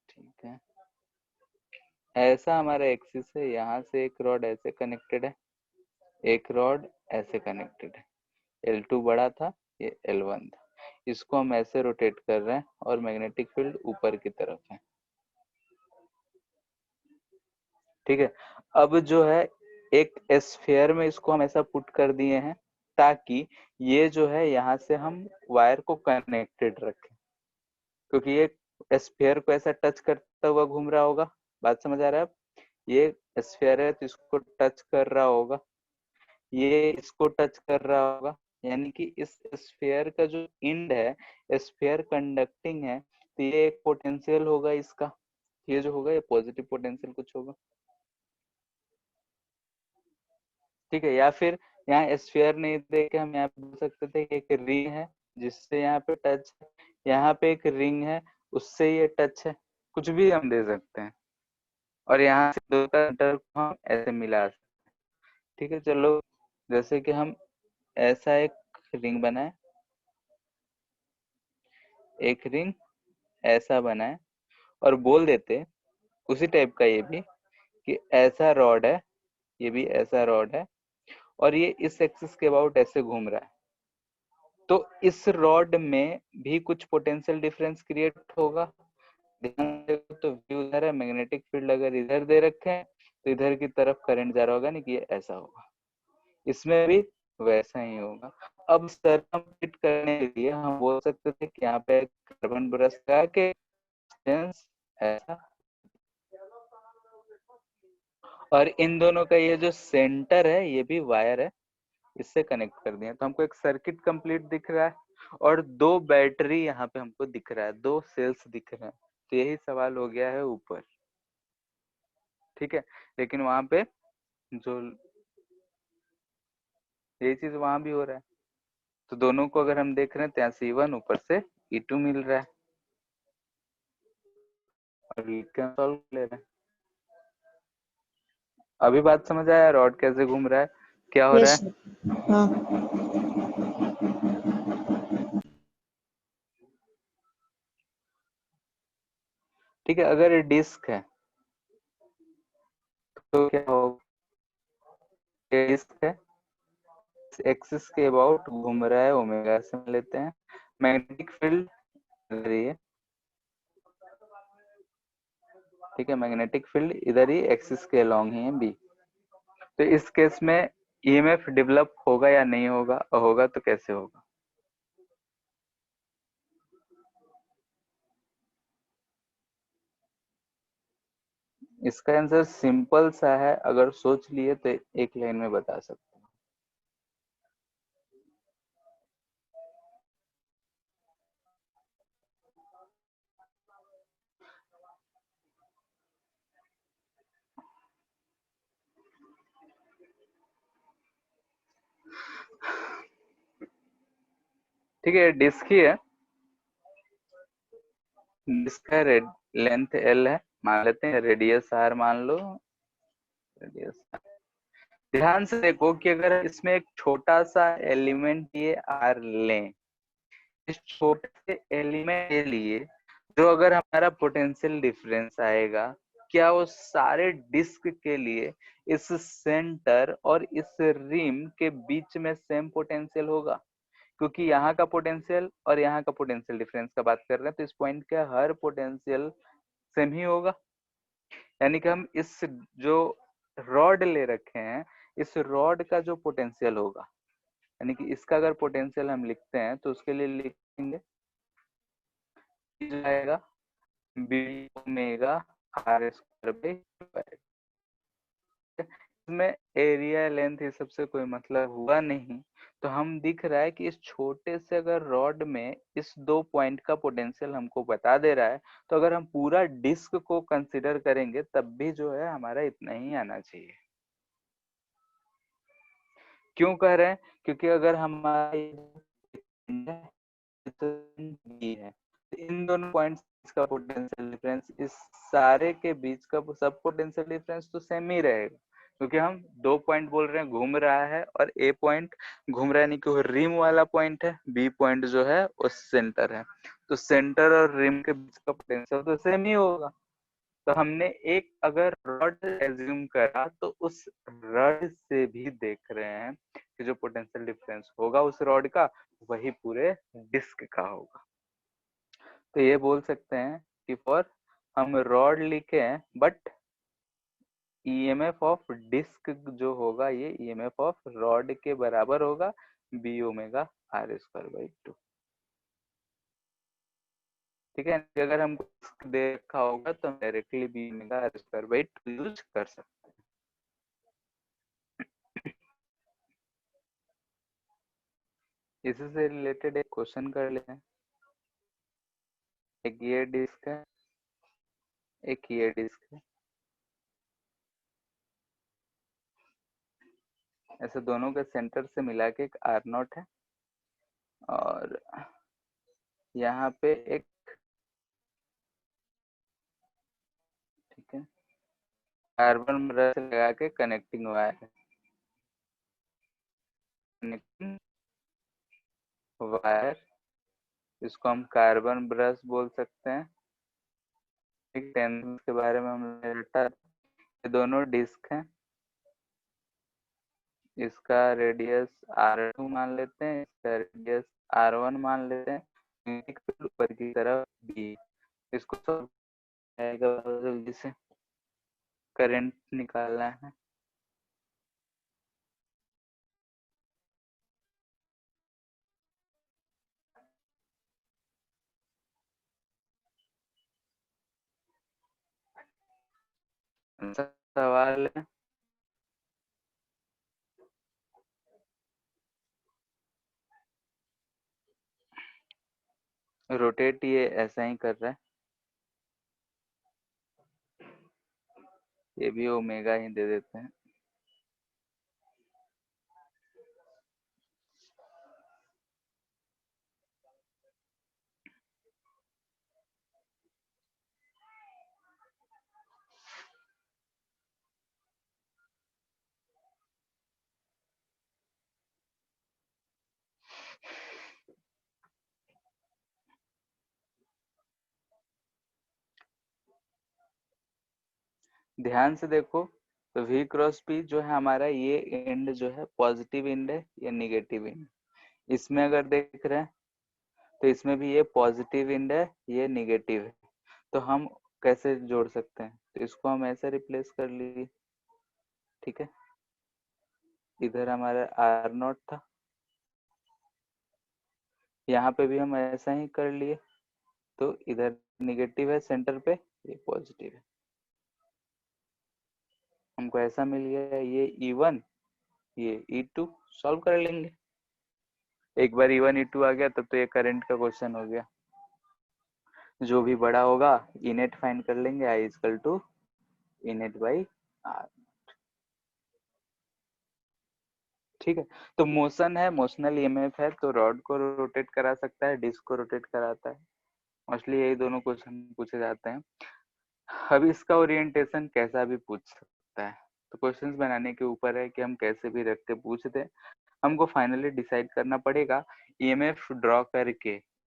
ठीक है, ऐसा हमारा एक्सिस है, यहाँ से एक रॉड ऐसे कनेक्टेड है, एक रॉड ऐसे कनेक्टेड है, L2 बड़ा था, ये L1 था, इसको हम ऐसे रोटेट कर रहे हैं और मैग्नेटिक फील्ड ऊपर की तरफ है। ठीक है, अब जो है एक स्फीयर में इसको हम ऐसा पुट कर दिए हैं ताकि ये जो है यहाँ से हम वायर को कनेक्टेड रखें, क्योंकि ये स्फीयर को ऐसा टच करता हुआ घूम रहा होगा। बात समझ आ रहा है, अब ये स्फीयर है तो इसको टच कर रहा होगा, ये इसको टच कर रहा होगा, यानी कि इस स्फीयर का जो एंड है, स्फीयर कंडक्टिंग है, तो ये एक पोटेंशियल होगा इसका, ये जो होगा ये पॉजिटिव पोटेंशियल कुछ होगा। ठीक है, या फिर यहाँ स्फीयर नहीं दे के हम यहाँ पे बोल सकते थे कि एक रिंग है जिससे यहाँ पे टच है, यहाँ पे एक रिंग है उससे ये टच है, कुछ भी हम दे सकते हैं। और यहाँ से दो का सेंटर को हम ऐसे मिला सकते हैं। ठीक है, चलो जैसे कि हम ऐसा एक रिंग बनाए, एक रिंग ऐसा बना है और बोल देते उसी टाइप का ये भी कि ऐसा रॉड है, ये भी ऐसा रॉड है और ये इस एक्सिस के अबाउट ऐसे घूम रहा है, तो इस रॉड में भी कुछ पोटेंशियल डिफरेंस क्रिएट होगा। ध्यान देखो तो व्यू उधर है, मैग्नेटिक फील्ड अगर इधर दे रखे हैं तो इधर की तरफ करंट जा रहा होगा, नहीं कि ये ऐसा होगा, इसमें भी वैसा ही होगा। अब सर्कमफिट करने के लिए हम बोल सकते थे कि यहाँ पे कार्बन ब्रश लगा के ऐसा, और इन दोनों का ये जो सेंटर है ये भी वायर है, इससे कनेक्ट कर दिया, तो हमको एक सर्किट कंप्लीट दिख रहा है और दो बैटरी यहाँ पे हमको दिख रहा है, दो सेल्स दिख रहे हैं, तो यही सवाल हो गया है ऊपर। ठीक है, लेकिन वहां पे जो यही चीज वहां भी हो रहा है, तो दोनों को अगर हम देख रहे हैं तो यहाँ से E1 ऊपर से E2 मिल रहा है और सॉल्व ले रहे हैं। अभी बात समझ आया रॉड कैसे घूम रहा है, क्या हो रहा यस है? हाँ। ठीक है, अगर ये डिस्क है तो क्या होगा, डिस्क है एक्सिस के अबाउट घूम रहा है, ओमेगा से लेते हैं, मैग्नेटिक फील्ड रही है, ठीक है, मैग्नेटिक फील्ड इधर ही एक्सिस के अलोंग ही है बी, तो इस केस में ईएमएफ डेवलप होगा या नहीं होगा, होगा तो कैसे होगा? इसका आंसर सिंपल सा है, अगर सोच लिए तो एक लाइन में बता सकते हैं। ठीक है, डिस्क ही है, डिस्क का लेंथ एल है, मान लेते हैं, रेडियस आर मान लो, रेडियस। ध्यान से देखो कि अगर इसमें एक छोटा सा एलिमेंट ये आर लें, इस छोटे से एलिमेंट के लिए जो अगर हमारा पोटेंशियल डिफरेंस आएगा, क्या वो सारे डिस्क के लिए इस सेंटर और इस रिम के बीच में सेम पोटेंशियल होगा? क्योंकि यहाँ का पोटेंशियल और यहाँ का पोटेंशियल डिफरेंस का बात कर रहे हैं, तो इस पॉइंट का हर पोटेंशियल सेम ही होगा। यानी कि हम इस जो रॉड ले रखे हैं, इस रॉड का जो पोटेंशियल होगा, यानी कि इसका अगर पोटेंशियल हम लिखते हैं तो उसके लिए लिखेंगे जाएगा B omega R square by, इसमें एरिया लेंथ ये सबसे कोई मतलब हुआ नहीं, तो हम दिख रहा है कि इस छोटे से अगर रॉड में इस दो पॉइंट का पोटेंशियल हमको बता दे रहा है, तो अगर हम पूरा डिस्क को कंसिडर करेंगे तब भी जो है हमारा इतना ही आना चाहिए। क्यों कह रहे हैं? क्योंकि अगर हमारा बी है, इन दोनों पॉइंट्स का पोटेंशियल डिफरेंस, इस सारे के बीच का सब पोटेंशियल डिफरेंस तो सेम ही रहेगा, क्योंकि हम दो पॉइंट बोल रहे हैं घूम रहा है, और ए पॉइंट घूम रहा है नहीं कि वो रिम वाला पॉइंट है, बी पॉइंट जो है वो सेंटर है, तो सेंटर और रिम के बीच का पोटेंशियल तो सेम ही होगा। तो हमने एक अगर रॉड एज्यूम करा तो उस रॉड से भी देख रहे हैं कि जो पोटेंशियल डिफरेंस होगा उस रॉड का, वही पूरे डिस्क का होगा। तो ये बोल सकते हैं कि फॉर हम रॉड लिखे हैं, बट ईएमएफ ऑफ डिस्क जो होगा ये ईएमएफ ऑफ रॉड के बराबर होगा, B omega R square by 2। ठीक है, अगर हमको डिस्क देखा होगा तो हम directly B omega R square by 2 use कर सकते हैं। इसी से रिलेटेड एक क्वेश्चन कर लेते हैं। एक ये डिस्क है, एक ये डिस्क है, ऐसे दोनों के सेंटर से मिला के एक आर नॉट है, और यहाँ पे एक, ठीक है, कार्बन ब्रश लगा के कनेक्टिंग वायर है, कनेक्टिंग वायर इसको हम कार्बन ब्रश बोल सकते हैं। ठीक, टेंस के बारे में हमने रटा। ये दोनों डिस्क हैं, इसका रेडियस R2 मान लेते हैं, इसका रेडियस R1 मान लेते हैं, ऊपर की तरफ B। इसको सब आएगा, जल्दी से करंट निकालना है। सवाल है, रोटेट ये ऐसा ही कर रहा है, ये भी ओमेगा ही दे देते हैं। ध्यान से देखो, तो V क्रॉस P जो है हमारा, ये एंड जो है पॉजिटिव एंड है, ये निगेटिव एंड। इसमें अगर देख रहे हैं तो इसमें भी ये पॉजिटिव एंड है, ये निगेटिव है। तो हम कैसे जोड़ सकते हैं, तो इसको हम ऐसे रिप्लेस कर लिए। ठीक है, इधर हमारा R0 था, यहाँ पे भी हम ऐसा ही कर लिए। तो इधर निगेटिव है सेंटर पे, ये पॉजिटिव है, हमको ऐसा मिल गया। ये E1, ये E2 सॉल्व कर लेंगे। एक बार E1 E2 आ गया तब तो ये करंट का क्वेश्चन हो गया। जो भी बड़ा होगा इनेट फाइंड कर लेंगे, I equal to E net by R। ठीक है, तो मोशन है, मोशनल ईएमएफ है, तो रॉड को रोटेट करा सकता है, डिस्क को रोटेट कराता है। मोस्टली यही दोनों क्वेश्चन पूछे जाते हैं। अभी इसका ओरिएंटेशन कैसा भी पूछ सकता है, तो क्वेश्चंस बनाने के ऊपर है कि हम कैसे भी रख के पूछ दें। हमको फाइनली डिसाइड करना पड़ेगा, ईएमएफ ड्रॉ करके,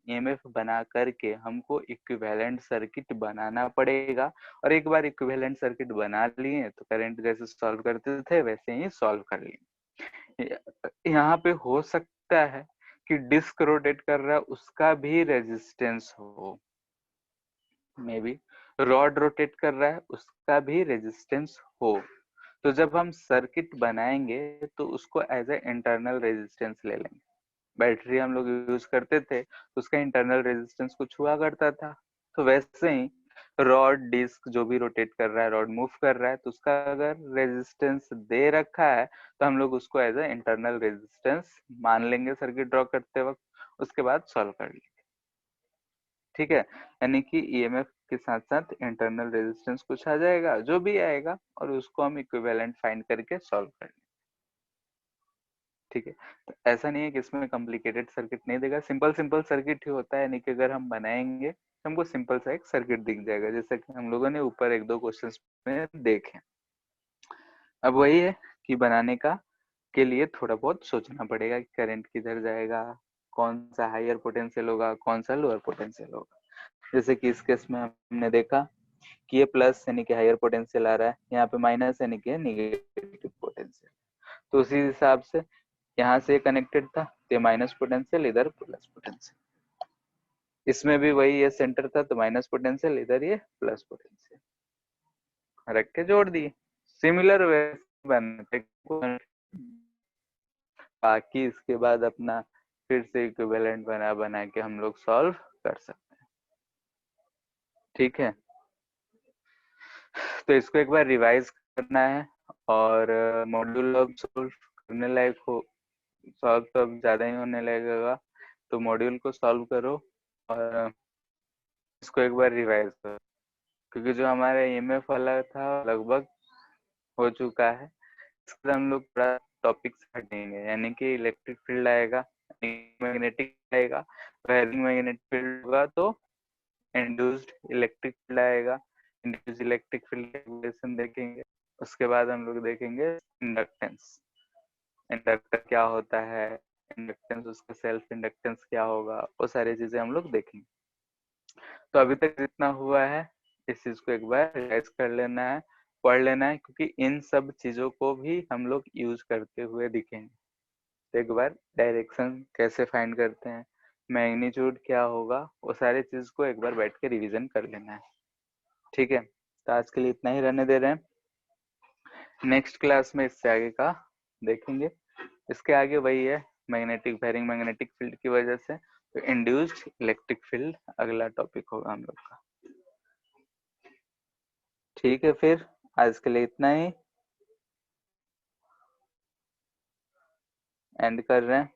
ईएमएफ बना करके हमको इक्विवेलेंट सर्किट बनाना पड़ेगा। और एक बार इक्विवेलेंट सर्किट बना लिए तो करंट जैसे सॉल्व करते थे वैसे ही सॉल्व कर लिए। यहाँ पे हो सकता है कि डिस्क रोटेट कर रहा है उसका भी रेजिस्टेंस हो, मे बी रॉड रोटेट कर रहा है उसका भी रेजिस्टेंस हो। तो जब हम सर्किट बनाएंगे तो उसको एज ए इंटरनल रेजिस्टेंस ले लेंगे। बैटरी हम लोग यूज करते थे तो उसका इंटरनल रेजिस्टेंस कुछ हुआ करता था, तो वैसे ही रॉड डिस्क जो भी रोटेट कर रहा है, रॉड मूव कर रहा है, तो उसका अगर रेजिस्टेंस दे रखा है तो हम लोग उसको एज ए इंटरनल रेजिस्टेंस मान लेंगे सर्किट ड्रॉ करते वक्त, उसके बाद सॉल्व कर लेंगे। ठीक है, यानी कि ईएमएफ के साथ साथ इंटरनल रेजिस्टेंस कुछ आ जाएगा, जो भी आएगा, और उसको हम इक्विवेलेंट फाइंड करके सॉल्व कर लेंगे। ठीक है, तो ऐसा नहीं है कि इसमें कॉम्प्लिकेटेड सर्किट नहीं देगा, सिंपल सिंपल सर्किट ही होता है, यानी कि अगर हम बनाएंगे तो हमको सिंपल सा एक सर्किट दिख जाएगा, जैसे कि हम लोगों ने ऊपर एक दो क्वेश्चंस में देखे। अब वही है कि बनाने का के लिए थोड़ा बहुत सोचना पड़ेगा कि करंट किधर जाएगा, कौन सा हायर पोटेंशियल होगा, कौन सा लोअर पोटेंशियल होगा। जैसे कि इस केस में हमने देखा कि ये प्लस यानी कि हायर पोटेंशियल आ रहा है, यहाँ पे माइनस यानी कि निगेटिव पोटेंशियल। तो उसी हिसाब से यहाँ से कनेक्टेड था, तो माइनस पोटेंशियल, इधर प्लस पोटेंशियल। इसमें भी वही ये सेंटर था, तो माइनस पोटेंशियल, इधर ये प्लस पोटेंशियल रख के जोड़ दिए। सिमिलर वे बनते, बाकी इसके बाद अपना फिर से इक्विवेलेंट बना बना के हम लोग सॉल्व कर सकते हैं। ठीक है, तो इसको एक बार रिवाइज करना है, और मॉड्यूल अब सॉल्व करने लायक हो, सॉल्व तो अब ज्यादा ही होने लगेगा, तो मॉड्यूल को सॉल्व करो और इसको एक बार रिवाइज करो, क्योंकि जो हमारा ईएमएफ वाला था लगभग हो चुका है। इसके बाद हम लोग थोड़ा टॉपिक हटेंगे, यानी कि इलेक्ट्रिक फील्ड आएगा, मैग्नेटिक आएगा, मैग्नेटिक फील्ड होगा तो इंड्यूस्ड इलेक्ट्रिक फील्ड आएगा, इंड्यूस्ड इलेक्ट्रिक फील्ड कैलकुलेशन देखेंगे। उसके बाद हम लोग देखेंगे इंडक्टेंस, इंडक्टर क्या होता है, इंडक्टेंस, उसका सेल्फ इंडक्टेंस क्या होगा, वो सारी चीजें हम लोग देखेंगे। तो अभी तक जितना हुआ है इस चीज को एक बार रिवाइज कर लेना है, पढ़ लेना है, क्योंकि इन सब चीजों को भी हम लोग यूज करते हुए दिखेंगे। तो एक बार डायरेक्शन कैसे फाइंड करते हैं, मैग्नीट्यूड क्या होगा, वो सारी चीज को एक बार बैठ के रिवीजन कर लेना है। ठीक है, तो आज के लिए इतना ही रहने दे रहे हैं। नेक्स्ट क्लास में इससे आगे का देखेंगे। इसके आगे वही है, मैग्नेटिक वेरिंग मैग्नेटिक फील्ड की वजह से तो इंड्यूस्ड इलेक्ट्रिक फील्ड अगला टॉपिक होगा हम लोग का। ठीक है, फिर आज के लिए इतना ही, एंड कर रहे हैं।